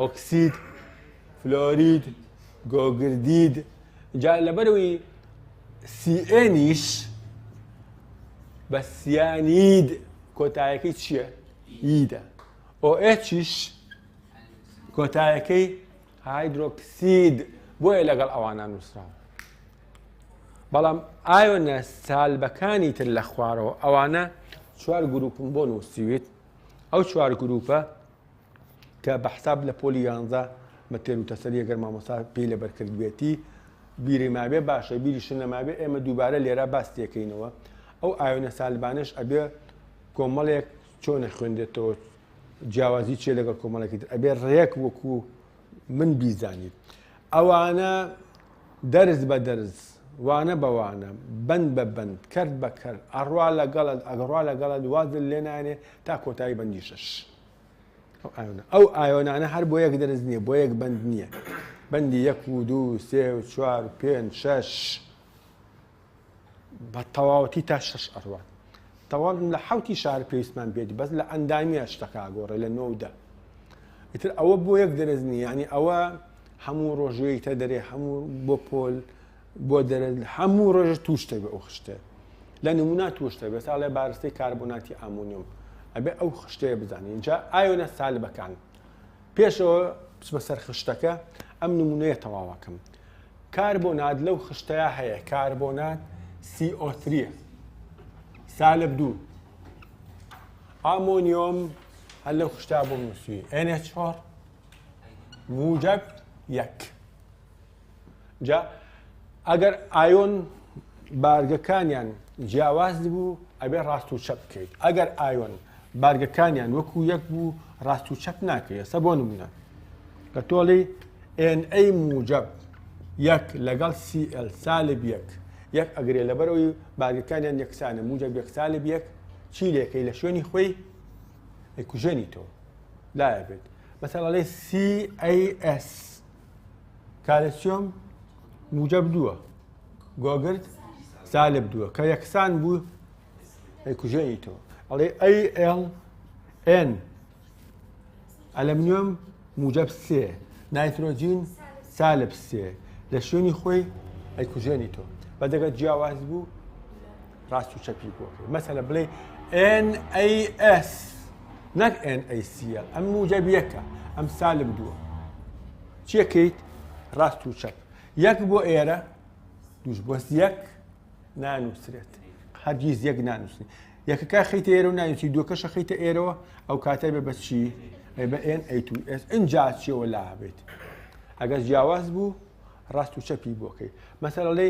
ئۆکسید فلۆرید گۆگردید جا لەبەرەوەی CNیش بە سیانید کۆتایەکەی چییە؟ ئیدە. OHیش کۆتایەکەی هایدرۆکسید بۆیە لەگەڵ ئەوانە نووسراوە. بەڵام ئایۆنە سالبەکانی تر لە خوارەوە ئەوانە 4 گروپم بۆ نووسیویت. ئەو 4 گروپە کە بە حساب لە پۆلی 11 بە تێروتەسەری ئەگەر مامۆستا پێی لەبەرکردبێتی بیری مابێ باشە، بیریشە نەمابێ ئێمە دووبارە لێرە باس تێکەینەوە. ئەو ئایۆنە سالبانش ئەبێ کۆمەڵێک چۆنە خوێندێتەوە، جیاوازی چێ لەگەڵ کۆمەڵێکی تر ئەبێ ڕێک وەکو من بیزانیت. ئەوانە دەرز بە دەرز، وانە بەوانە، بەند بە بەند، کرد بە کرد، ئەڕوا لەگەڵت ئەگەڕوا لەگەڵت وازت لێ نانێ تا کۆتایی بەندی 6. ئەو ئایۆنانە هەر بۆ یەک دەرز نییە، بۆ یەک بەند نییە. بەندی 1 و 2 3 و 4 و 5 6 بە تەواوەتی تا 6 ئەڕوات. تەواو لە 7 شار پێویستمان بێتی، بەس لە ئەندامیە شتەکە ئاگۆڕێ لە 9 ئیتر ئەوە بۆ یەک دەرز نییە، یعنی ئەوە هەموو ڕۆژوەیتە دەرێ، هەموو بۆ پۆل بۆ دەرز هەموو ڕۆژ تووشتە بێ ئەو خشتە. لە نمونا تووشتە بێ ساڵێ بارستەی کاربۆناتی ئامونیۆم ئەبێ ئەو خشتەیە بزانین. اینجا ئایۆنە سالبەکان پێشەوە بچمە سەر خشتەکە ئەم نمونەیە تەواوەکەم. کاربۆنات لەو خشتەیە هەیە، کاربۆنات CO3 سالب 2. ئامۆنیۆم هەر لەو خشتا بۆ نووسوی NH4 موجب 1. جا ئەگەر ئایۆن بارگەکانیان جیاواز بوو ئەبێ ڕاست و چەپ بکەیت. ئەگەر ئایۆن بارگەکانیان وەکو یەک بوو ڕاست و چەپ ناکەیت. سە بۆ نمونە کە تۆڵی Na موجب 1 لەگەڵ Cl سالب 1 یەک ئەگرێ لەبەرەوەی بارگەکانیان یەکسانە موجب 1 سالب 1 چی لێکەی لە شوێنی خۆی ئەیکوژێنی تۆ لایە بێت. مەسەڵە لێ CAS کالسیۆم موجب 2 گۆگرد سالب 2 کە یەکسان بوو ئەیکوژێنی تۆ. ئەڵێ ALN ئەلەمنیۆم موجب 3 نایترۆجین سالب 3 لە شوێنی خۆی ئەیکوژێنی تۆ. بەدەگەت جیاواز بوو ڕاست و چەپی بۆکەی. مەسەلە بڵێ NAS نەک NaCl ئەم موجب 1 ئەم سالب 2 چیەکەیت ڕاست و چەپ. 1 بۆ ئێرە دووش بۆس 1 نانووسرێت، هەرگیز 1 نانووسنی. یەکەکە خەیتە ئێرە و نانووسی، دووەکەشە خەیتە ئێرەوە ئەو کاتای بە بەچی بە Na2S ئینجا چیەوە لا بێت. ئەگەر جیاواز بوو ڕاست و چەپی بۆکەی. مەسەڵە لێ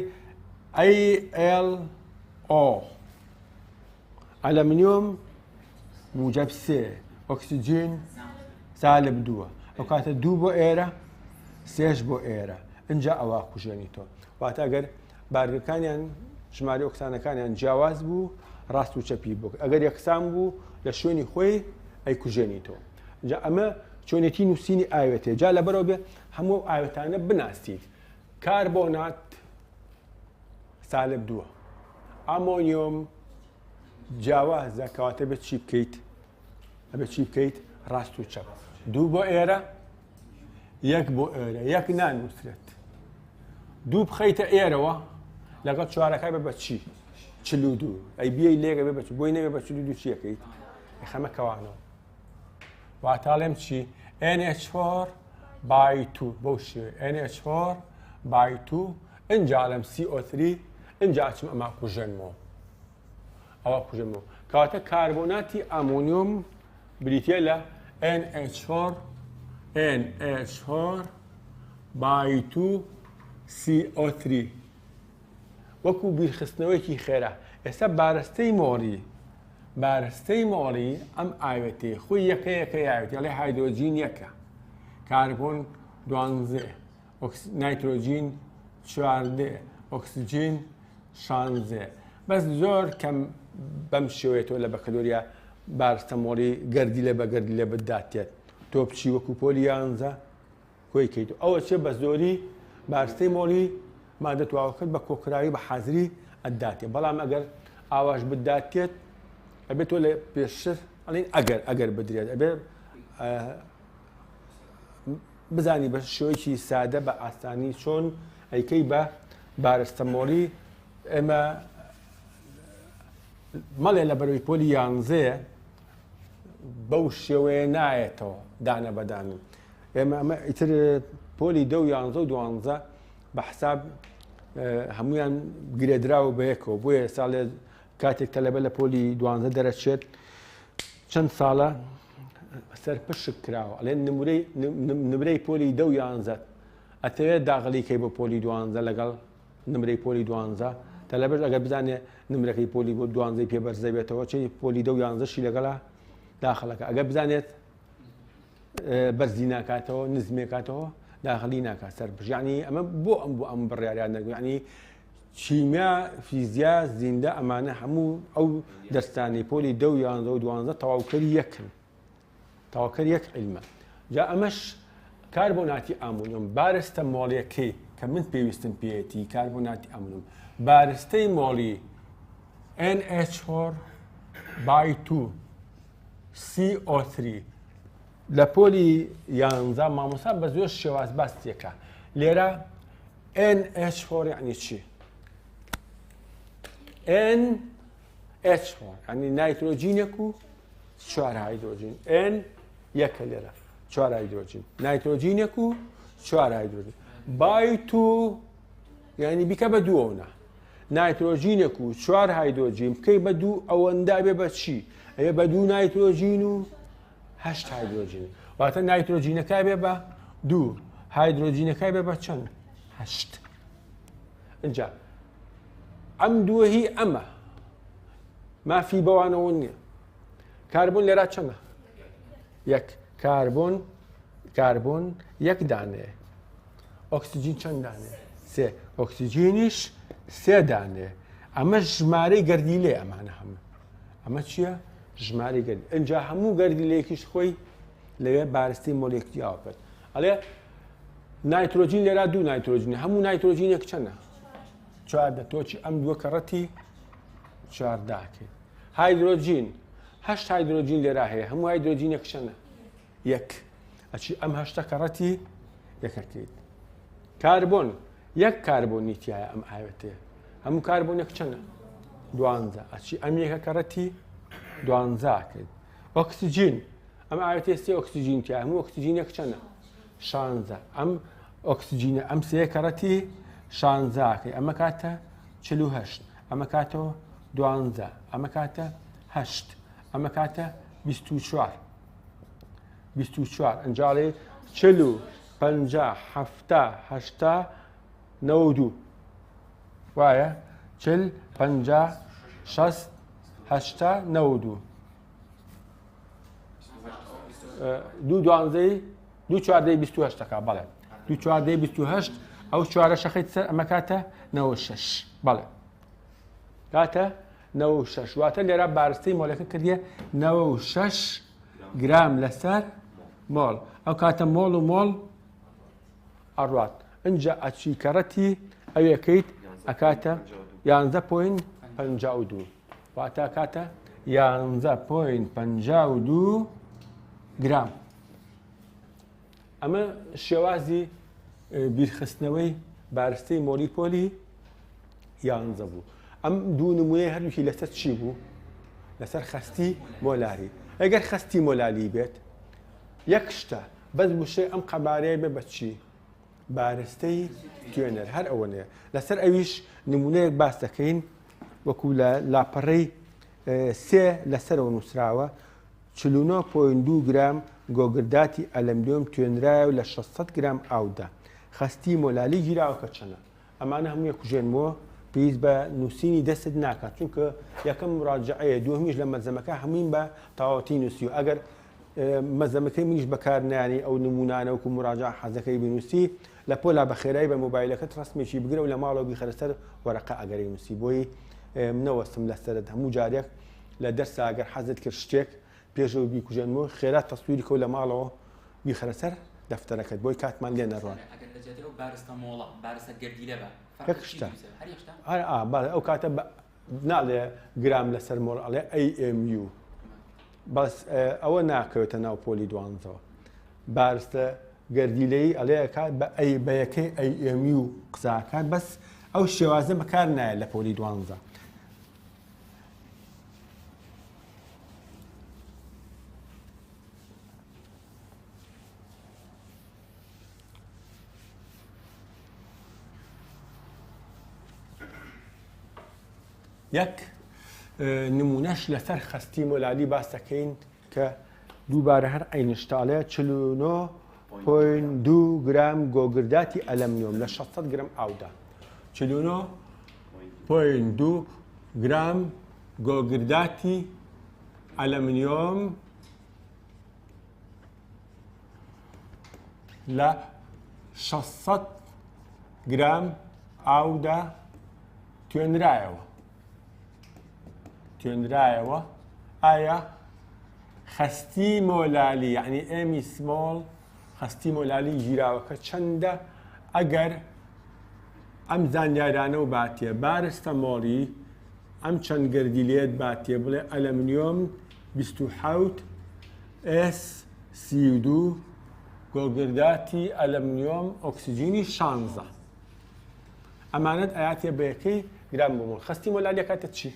ALO ئەلەمنیۆم موجب 3 ئۆکسیجین سالب 2 ئەو کاتە 2 بۆ ئێرە 3 بۆ ئێرە اینجا ئەوە کوژێنی تۆ. واتە ئەگەر بارگەکانیان ژماری ئۆکسانەکانیان جیاواز بوو ڕاست و چەپی بۆ. ئەگەر یەکسان بوو لە شوێنی خۆی ئەیکوژێنی تۆ. جا ئەمە چۆنێتی نووسینی ئاوێتێ. جا لەبەرەوە بێ هەموو ئاوێتانە بناسیت. کاربۆنات سالب 2 ئامۆنیۆم جیاوازە کەواتە بێت چی بکەیت؟ ئەبێت چی بکەیت؟ ڕاست و چەپ. 2 بۆ ئێرە 1 بۆ ئێرە 1 نانووسرێت. 2 بخەیتە ئێرەوە لەگەڵ 4ەکە بێ بە چی؟ 42 ئەی بیەی لێگە بێ بە بۆی نەبێ بە 42 چیەکەیت؟ خەمە کەوانەوە. واتاڵێم چی؟ NH4 by 2 بەو شێوێ NH4 by 2 ئەنجاڵم CO3 ئەنجا چم ئەما کوژێنمەوە. ئەوە کوژێنمەوە کەواتە کاربۆناتی ئامۆنیۆم بریتیە لە NH4 by 2 CO3 وەکو بیرخستنەوەیەکی خێرا. ئێستا بارستەی مۆڵی ئەم ئاوێتێ خۆی یەکەیەکە یاوێتی ئەڵێ هایدرۆجین 1 کاربۆن 12 نایترۆجین 14 ئۆکسیجین 16 بەس زۆر کەم بەم شێوێتەوە لە بەکەلۆریا بارستە مۆڵی گەردی لە بەگەردی لە بداتێت. تۆ بچی وەکو پۆلی 11 کۆی کەیت. ئەوە چێ بە زۆری بارستەی مۆڵی مادە تواوەکرد بە کۆکراوی بە حەزری ئەداتێت. بەڵام ئەگەر ئاواش بداتێت ئەبێت تۆ لە پێشتر ئەڵین ئەگەر بدرێت ئەبێ بزانی بە شێوەیەکی سادە بە ئاسانی چۆن ئەیکەی بە بارستە مۆڵی ئێمە مەڵێ لە بەرەوەی پۆلی 11 بەو شێوەیە نایەتەوە دانە بەدانن. ئێمە ئەمە ئیتر پۆلی 10 و 11 و 12 بە حساب هەمویان گرێدراوە بەیەکەوە. بۆیە ساڵێ کاتێک تەلەبە لە پۆلی 12 دەرەچێت چەند ساڵە سەرپشک کراوە. ئەڵێن نمرەی پۆلی 10 و 11 ئەتەوێت داغڵیکەی بۆ پۆلی 12 لەگەڵ نمرەی پۆلی 12 تەلەبەر ئەگەر بزانێ نمرەکەی پۆلی بۆ 12 پێبەرزە بێتەوە چی پۆلی 10 و 11 شی لەگەڵا داخڵەکە. ئەگەر بزانێت بەرزی ناکاتەوە نزمێ کاتەوە داخلی ناکات سەرپشک. یعنی ئەمە بۆ ئەم بڕیاریان نەگو. یعنی چیمیا فیزیا زیندە ئەمانە هەموو ئەو دەرسانی پۆلی 10 و 11 و 12 تەواوکەری یەکن. تەواوکەری یەک عیلمە. جا ئەمەش کاربۆناتی ئامونۆم بارستە مۆڵیەکەی کە من پێویستم پێێتی کاربۆناتی ئامونۆم بارستەی مۆڵی NH4/2 CO3 لە پۆلی 11 مامۆستا بە زۆر شێواز باستێکە. لێرە NH4 یعنی چی؟ NH4 یعنی نایترۆجینێک و 4 هایدرۆجین. N یەکە لێرە 4 هایدرۆجین. نایترۆجینێک و 4 هایدرۆجین. باي2 یعنی بیکە بە دووەوە. نایترۆجینێک و 4 هایدرۆجین بکەی بە دوو ئەوەندا بێ بە چی؟ ئەوێ بە دوو نایترۆجین و 8 هایدرۆجین. واتە نایترۆجینەکە بێ بە 2 هایدرۆجینەکە بێ بە چەند؟ 8. اینجا ئەم دووە هی ئەمە مافی بەوانەوە نییە. کاربۆن لێرە چەندە؟ یەک. کاربۆن یەک دانێ. ئۆکسیجین چەند دانێ؟ 3. ئۆکسیجینیش 3 دانێ. ئەمە ژمارەی گەردیلێ ئەمانە هەموو. ئەمە چییە؟ ژمارەی گەردی. ئەجا هەموو گەردیلەیەکیش خۆی لەوێ بارستەی مۆلێکولیاوە بێت. ئەڵێ نایترۆجین لێرە 2 نایترۆجینی هەموو نایترۆجینێک چەندە؟ 4 تۆچی ئەم دووە کەڕەتی 4 داکەین. هایدرۆجین 8 هایدرۆجین لێرە هەیە هەموو هایدرۆجینێک چەندە؟ 1. ئەچی ئەم 8 کەڕەتی یەکەکەیت. کاربۆن یەک کاربۆنی تایە ئەم ئاوێتەیە هەموو کاربۆنێک چەندە؟ 12. ئەچی ئەم یەکە کەڕەتی 12 کرد. ئۆکسیجین ئەم ئاوێتەیە 3 ئۆکسیجین تایە هەموو ئۆکسیجینێک چەندە؟ 16. ئەم ئۆکسیجینە ئەم 3 کەڕەتی 16 کرد. ئەمە کاتە 48. ئەمە کاتەوە 12. ئەمە کاتە 8. ئەمە کاتە 24. 24 ئەنجاڵێ 40 50 70 80 92 وایە 40 50 60 80 92 دوو دوانزەی دوو چواردەی 28 تەکا بەڵێ دوو چواردەی 28 ئەو چوارە شەخیت سەر ئەمە کاتە 96 بەڵێ کاتە 96 واتە لێرە بارستەی مۆلەکە کردیە 96 گرام لەسەر مۆڵ. ئەو کاتە مۆڵ و مۆڵ ئەڕوات. ئەنجا ئەچی کەڕەتی ئەوەکەیت ئەکاتە 11.52 واتە کاتە 11.52 گرام. ئەمە شێوازی بیرخستنەوەی بارستەی مۆلی پۆلی 11 بوو. ئەم دوو نمونەی هەردووکی لەسەر چی بوو؟ لەسەر خەستی مۆلاری. ئەگەر خەستی مۆلالی بێت یەک شتە بەس وشەی ئەم قەبارەیە بێ بە چی؟ بارستەی توێنەر هەر ئەوەنەیە. لەسەر ئەویش نمونەیەک باس دەکەین وەکو لە لاپەڕەی 3 لەسەرەوە نووسراوە 49.2 گرام گۆگرداتی ئەلەمنیۆم توێنرایە و لە 600 گرام ئاودا. خەستی مۆلالی گیراوەکە چەنە؟ ئەمانە هەموویە کوژێنمەوە پێویست بە نووسینی دەست ناکات چونکە یەکەم مراجعەیە دووەمیش لە مەزەمەکە هەمووین بە تەواوەتی نووسی و ئەگەر مەزەمەکەی منیش بەکار نانی ئەو نمونانە وەکو مراجع حەزەکەی بنووسی لە پۆلا بەخێرایی بە مۆبایلەکەت ڕستمێکی بگرە و لە ماڵەوە بیخەرەسەر وەرەقە ئەگەری نووسی. بۆی منەوەستم لەسەرت هەموو جارێک لە دەرسا ئەگەر حەزت کرد شتێک پێشەوە بیکوژێنمەوە خێرات تەسویری کەوت لە ماڵەوە بیخەرەسەر دەفتەرەکەت بۆی کاتمان لێ نەڕوان. ئەو کاتە ناڵێ گرام لەسەر مۆڵ ئەڵێ AMU بەس ئەوە ناکەوێتە ناو پۆلی 12 بارستە گەردیلەی ئەڵێ کات بە بەیەکەی AMU قساکات بەس ئەو شێوازە بەکار نایە لە پۆلی 12. یەک نمونەش لەسەر خەستی مۆلالی باس دەکەین کە دووبارە هەر ئەینشتاڵەیە 49.2 گرام گۆگرداتی ئەلەمنیۆم لە 600 گرام ئاودا. 49.2 گرام گۆگرداتی ئەلەمنیۆم لە 600 گرام ئاودا توێنرایەوە. ئایا خەستی مۆلالی یعنی ئێمی سمۆڵ خەستی مۆلالی ژیراوەکە چەندە ئەگەر ئەم زانیارانە و باتیە بارستە مۆڵی ئەم چەند گەردی لێت باتیە بڵێ ئەلەمنیۆم 27 S32 گۆگرداتی ئەلەمنیۆم ئۆکسجینی 16 ئەمانەت ئاياتێ بە یەکەی گرام بۆ مۆڵ. خەستی مۆلالی کاتە چی؟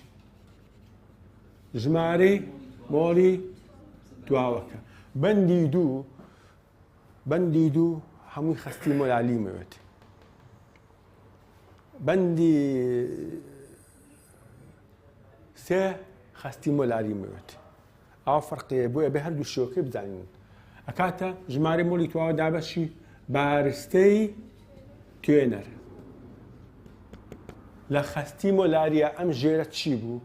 ژمارەی مۆڵی دواوەکە. بەندی دوو هەمووی خەستی مۆلالی مەوێت. بەندی سێ خەستی مۆلالی مەوێت. ئەو فەرقەیە بۆیە بێ هەردوو شێوەکەی بزانین. ئەکاتە ژمارەی مۆڵی دواوە دابەشی بارستەی توێنەر. لە خەستی مۆلاریە ئەم ژێرە چی بوو؟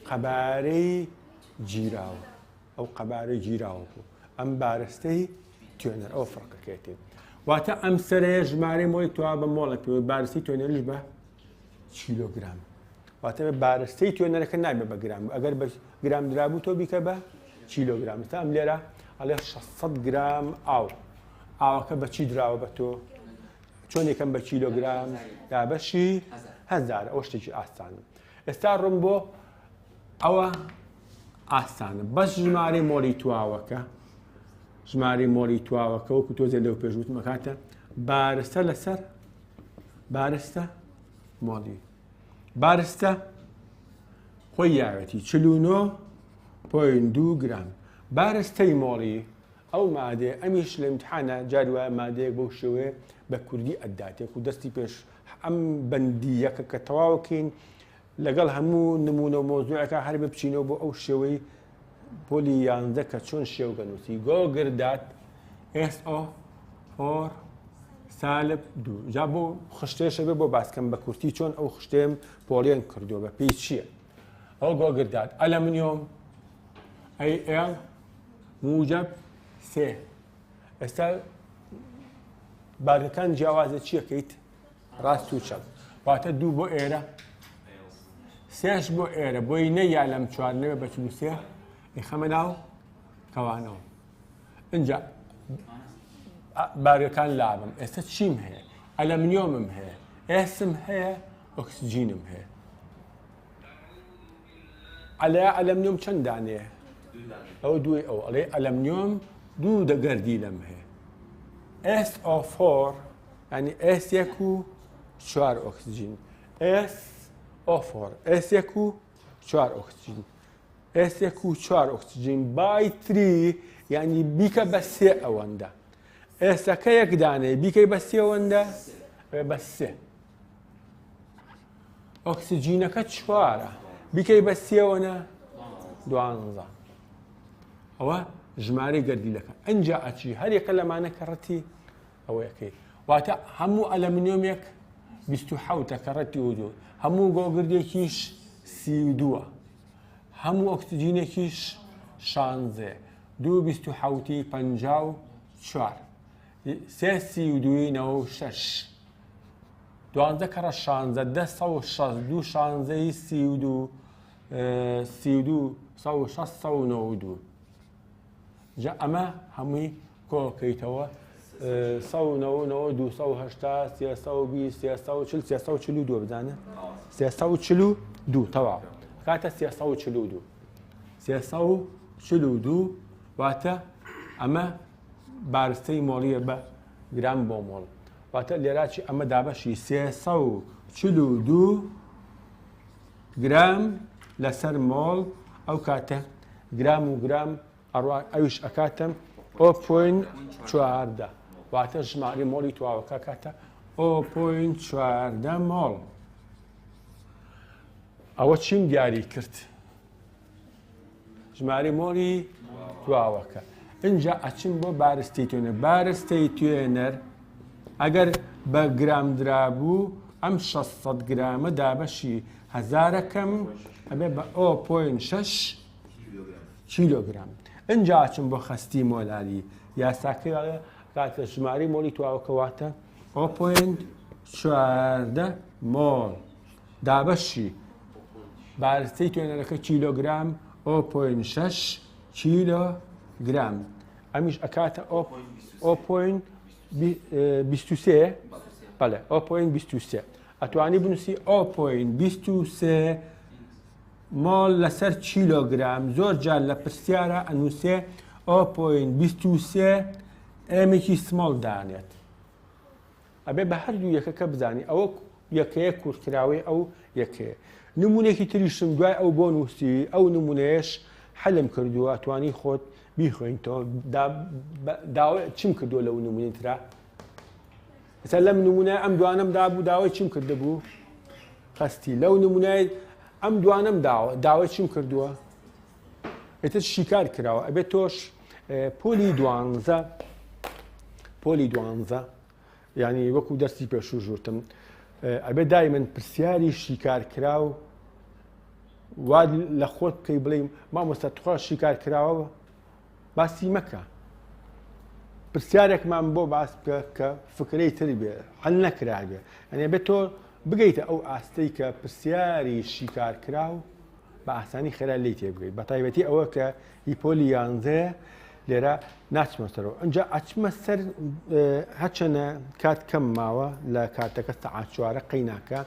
قەبارەی جیراوە. ئەو قەبارەی جیراوە بوو. ئەم بارستەی توێنەر ئەو فەرقەکەیەتی. واتە ئەم سەرەیە ژمارەی مۆڵی دواوە بە مۆڵە پێوە بارستەی توێنەریش بە کیلۆگرام. واتە بارستەی توێنەرەکە نایبە بە گرام. ئەگەر بە گرام درابوو تۆ بیکە بە کیلۆگرام. تا ئەم لێرە ئەڵێ 600 گرام ئاو. ئاوەکە بە چی دراوە بە تۆ؟ چۆن یەکەم بە کیلۆگرام دابەشی 1000. ئەوە شتێکی ئاسانە. ئێستا ڕوون بۆ ئەوە ئاسانە. بەس ژمارەی مۆڵی تواوەکە وەکو تۆزێ لەو پێشوتم ئەکاتە بارستە لەسەر بارستە مۆڵی. بارستە خۆی یاوێتی 49.2 گرام. بارستەی مۆڵی ئەو مادێ ئەمیش لە ئیمتحانە جاری وایە مادەیەک بەو شێوەیە بە کوردی ئەداتێک و دەستی پێش ئەم بەندیەکە کە تەواوکەین لەگەڵ هەموو نمونە و مۆزوعەکە هەر بچینەوە بۆ ئەو شێوەی پۆلی 11 کە چۆن شێوگە نووسی گۆگردات SO4 سالب 2. جا بۆ خشتێشە بێ بۆ باسکەم بە کورتی چۆن ئەو خشتێم پۆڵێن کردووە بە پێی چییە؟ ئەو گۆگردات ئەلەمنیۆم AL موجب 3. ئێستا بارەکان جیاوازە چیەکەیت؟ ڕاست و چەپ. واتە 2 بۆ ئێرە 3 بۆ ئێرە بۆی نەیا لەم 4 نەوێ بە 43 خەمە ناو کەوانەوە. اینجا بارەکان لابم. ئێستا چیم هەیە؟ ئەلەمنیۆمم هەیە، ئێسم هەیە، ئۆکسجینم هەیە. ئەلەمنیۆم چەند دانەیە؟ ئەو دوی ئەو ئەڵێ ئەلەمنیۆم 2 دەگەردی لەم هەیە. SO4 ینی S1 و 4 ئۆکسجین. SO4 S1 و 4 ئۆکسجین. S1 و 4 ئۆکسجین بای 3 یعنی بیکە بە 3 ئەوەندە. ئێستاکە یەک دانەیە بیکەی بە 3 ئەوەندە بە 3. ئۆکسجینەکە 4 بیکەی بە 3 ئەوەنە 12. ئەوە ژمارەی گەردیلەکە. ئەنجا ئەچی هەر یەکە لەمانە کە ڕەتی ئەوە یەکەی. واتە هەموو ئەلەمنیۆمێک 27 کە ڕەتی و هەموو گۆگردێکیش 32. هەموو ئۆکسجینێکیش 16. 2 27 54. 3 32 96. 12 کەڕە 16 262 16 32 32 192. جا ئەمە هەمووی کۆکەیتەوە 280 320 340 342 بزانە 342 تەواو کاتە 342 342 واتە ئەمە بارستەی مۆڵیە بە گرام بۆ مۆڵ. واتە لێراچی ئەمە دابەشی 340 42 گرام لەسەر مۆڵ ئەو کاتە گرام و گرام ئەوش ئەکاتم 0.14 واتە ژماری مۆڵی تواوەکە کاتە 0.14 مۆڵ. ئەوە چیم دیاری کرد؟ ژماری مۆڵی تواوەکە. اینجا ئەچم بۆ بارستەیتوێنەر. بارستەیتوێنەر ئەگەر بە گرام درابوو ئەم 600 گرامە دابەشی هەزارەکەم ئەبێ بە 0.6 کیلۆگرام. اینجا ئاچم بۆ خەستی مۆلاری یاساکەی کاتە ژماری مۆڵی تواوەکەواتە 0.14 مۆڵ دابەشی بارستەی توێنەرەکە کیلۆگرام 0.6 کیلۆگرام. ئەمیش ئەکاتە 0.23 بەڵێ 0.23 ئەتوانی بنووسی 0.23 مۆڵ لەسەر کیلۆگرام. زۆر جار لە پرسیارە ئەنووسێ 0.23 ئێمێکی سمۆڵ دانێت. ئەبێ بە هەردوو یەکەکە بزانی ئەوە یەکەیە کورتکراوەی ئەو یەکەیە. نمونێکی تریشم دوای ئەو بۆ نووسی ئەو نمونەیەش حەلم کردووە ئەتوانی خۆت بیخۆینەوە داوای چیم کردووە لەو نمونەی ترا. مثلا لەم نمونای ئەم دوانم دابوو داوای چیم کرده بوو؟ خەستی. لەو نمونای ئەم دوانم داوای چیم کردووە؟ ئێتر شیکار کراوە. ئەبێت تۆش پۆلی دوانزە یعنی وەکو دەرسی پێشوو ژوورتم ئەبێ دایمەن پرسیاری شیکار کراو وا لە خۆت بکەی بڵێ مامۆستا توخوا شیکار کراوە باسی مەکە. پرسیارێکمان بۆ باس بکە کە فکرەی تر بێ هەل نەکرابێ. ئەنێ بێت تۆ بگەیتە ئەو ئاستەی کە پرسیاری شیکار کراو بە ئاسانی خێرا لی تێبگەیت. بە تایبەتی ئەوە کە هیپۆلی یانزەیە لێرە ناچمە سەرەوە. ئەنجا ئەچمە سەر هەچەنە کات کەم ماوە لە کاتەکە سەعات 4 قەیناکە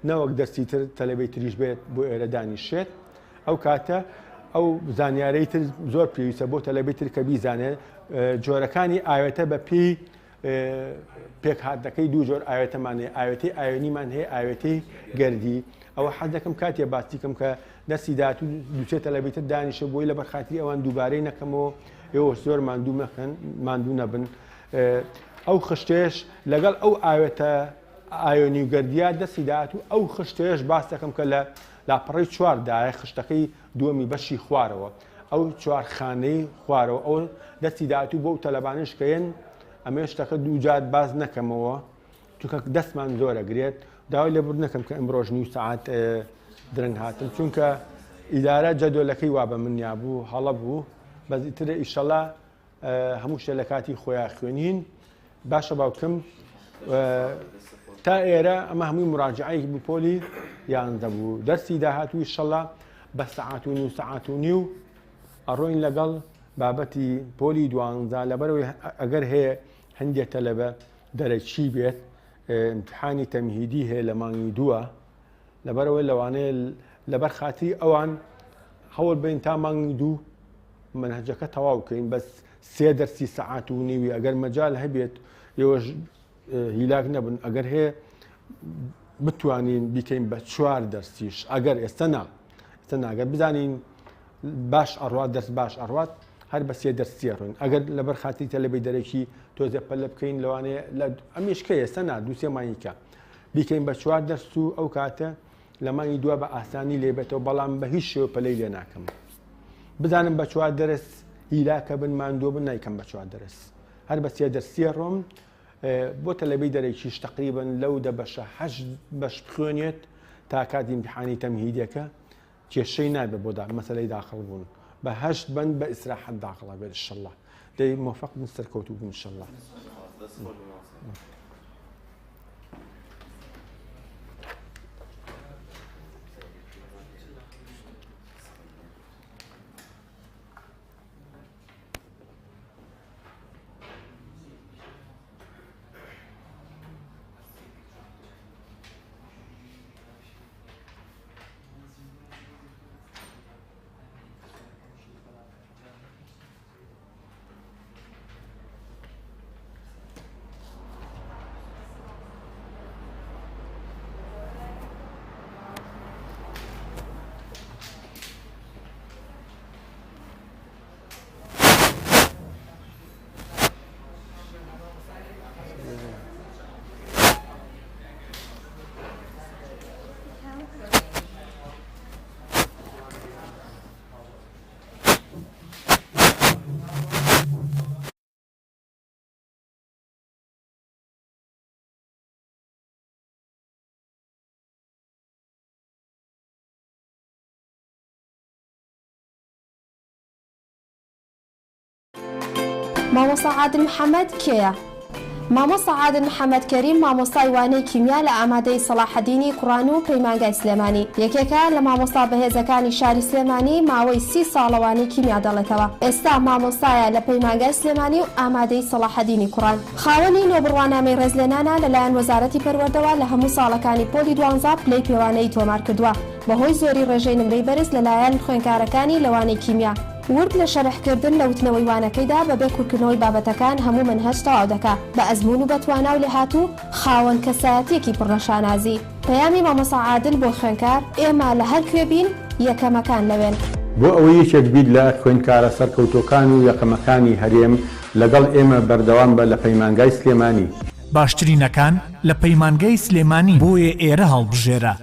نەوەک دەستی تر تەلەبەی تریش بێت بۆ ئێرە دانیشێت. ئەو کاتە ئەو زانیارەی تر زۆر پێویستە بۆ تەلەبەی تر کە بیزانێت جۆرەکانی ئاوێتە بە پێی پێکهاتەکەی دوو جۆر ئاوێتەمان هەیە. ئاوێتی ئاوێنیمان هەیە ئاوێتی گەردی. ئەوە حەز دەکەم کاتێ باسی کەم کە دەستی داهاتوو دووسێ تەلەبەی تر دانیشە بۆی لە بەرخاتری ئەوان دووبارەی نەکەمەوە ئێوە زۆر ماندوو نەبن. ئەو خشتێش لەگەڵ ئەو ئاوێتە ئایۆنی و گەردیا دەستی داهاتوو ئەو خشتێش باس دەکەم کە لە لاپەڕی چواردایە خشتەکەی دووەمی بەشی خوارەوە ئەو چوارخانەی خوارەوە ئەو دەستی داهاتوو بۆ تەلەبانش کەیەن ئەمێ شتەکە دووجات باز نەکەمەوە چونکە دەستمان زۆرەگرێت. داوای لێبوور نەکەم کە ئەمڕۆژ نیو سەعات درەنگ هاتم چونکە ئیدارە جەدۆلەکەی وا بە منیا بوو هەڵە بوو. بەزیتر ئیشەڵا هەموو شتێ لە کاتی خۆیان خوێنین. باشە باوکم تا ئێرە ئەمە هەمووی مراجعەیەکی بوو پۆلی یانزە بوو. دەرسی داهاتوو ئیشەڵا بە سەعات و نیو سەعات و نیو ئەڕۆین لەگەڵ بابەتی پۆلی دوانزە لەبەرەوەی ئەگەر هەیە هەندێک تەلەبە دەرەچی بێت امتحانی تەمهیدی هەیە لە مانگی دووە لەبەرەوەی لەوانەیە لەبەر خاتری ئەوان هەوڵ بین تا مانگی دوو منهەجەکە تەواو بکەین بەس 3 دەرسی سەعات و نیوی ئەگەر مەجال هەبێت ئێوەش هیلاک نەبن ئەگەر هەیە بتوانین بیکەین بە 4 دەرسیش ئەگەر ئێستا ناگەر بزانین باش ئەڕوات دەرس باش ئەڕوات هەر بە 3 دەرسی ڕۆین. ئەگەر لەبەر خاتری تەلەبەی دەرەکی تۆزێ پەلە بکەین لەوانەیە ئەمیشکە ئێستا نا دووسێ مانگیکە بیکەین بە 4 دەرس و ئەو کاتە لە مانگی دووە بە ئاسانی لێبێتەوە بەڵام بە هیچ شێوە پەلەی لێ ناکەم. بزانم بە 4 دەرس هیلاکە بن ماندووە بن نایکەم بە 4 دەرس هەر بە 3 دەرسیە ڕۆم بۆ تەلەبەی دەرەکیش تقریبن لەو دەبەشە 8 بەش بخوێنێت تا کاتی امتحانی تەمهیدیەکە کێشەی نابێت بۆ مەسەلەی داخڵ بوون بە 8 بند بە ئیسراحەت داخڵە بێت ئینشەڵڵا. دەی موفق بن سەرکەوتوو بن ئینشەڵڵا. مامۆستا عادل محەممەد کێیە؟ مامۆستا عادل محەممەد کەریم مامۆستای وانەی کیمیا لە ئامادەی سەلاحەدینی کوڕان و پەیمانگای سلێمانی یەکێکە لە مامۆستا بەهێزەکانی شاری سلێمانی ماوەی 30 ساڵەوانی کیمیا دەڵێتەوە. ئێستا مامۆستایە لە پەیمانگای سلێمانی و ئامادەی سەلاحەدینی کوڕان. خاوەنی نۆبڕوانامەی ڕێزلێنانە لەلایەن وەزارەتی پەروەردەوە لە هەموو ساڵەکانی پۆلی 12 پلەی پێوانەی تۆمار کردووە بەهۆی زۆری ڕێژەی نمرەی بەرز لەلایەن خوێندکارەکانی لەوانەی کیمیا. ورد لە شەرحکردن لە وتنەوەی وانەکەیدا بەبێ کورتکردنەوەی بابەتەکان هەموو منهەج تەواو دەکات بە ئەزمون و بەتوانا و لێهاتوو خاوەن کەسایەتیەکی پڕنەشانازی. پەیامی مامۆستا عادل بۆ خوێندکار ئێمە لە هەر کوێ بین یەکەمەکان لەوێن. بۆ ئەوەی یەکێک بیت لە خوێندکارە سەرکەوتوەکان و یەکەمەکانی هەرێم لەگەڵ ئێمە بەردەوام بە لە پەیمانگای سلێمانی. باشترینەکان لە پەیمانگای سلێمانی بۆیە ئێرە هەڵبژێرە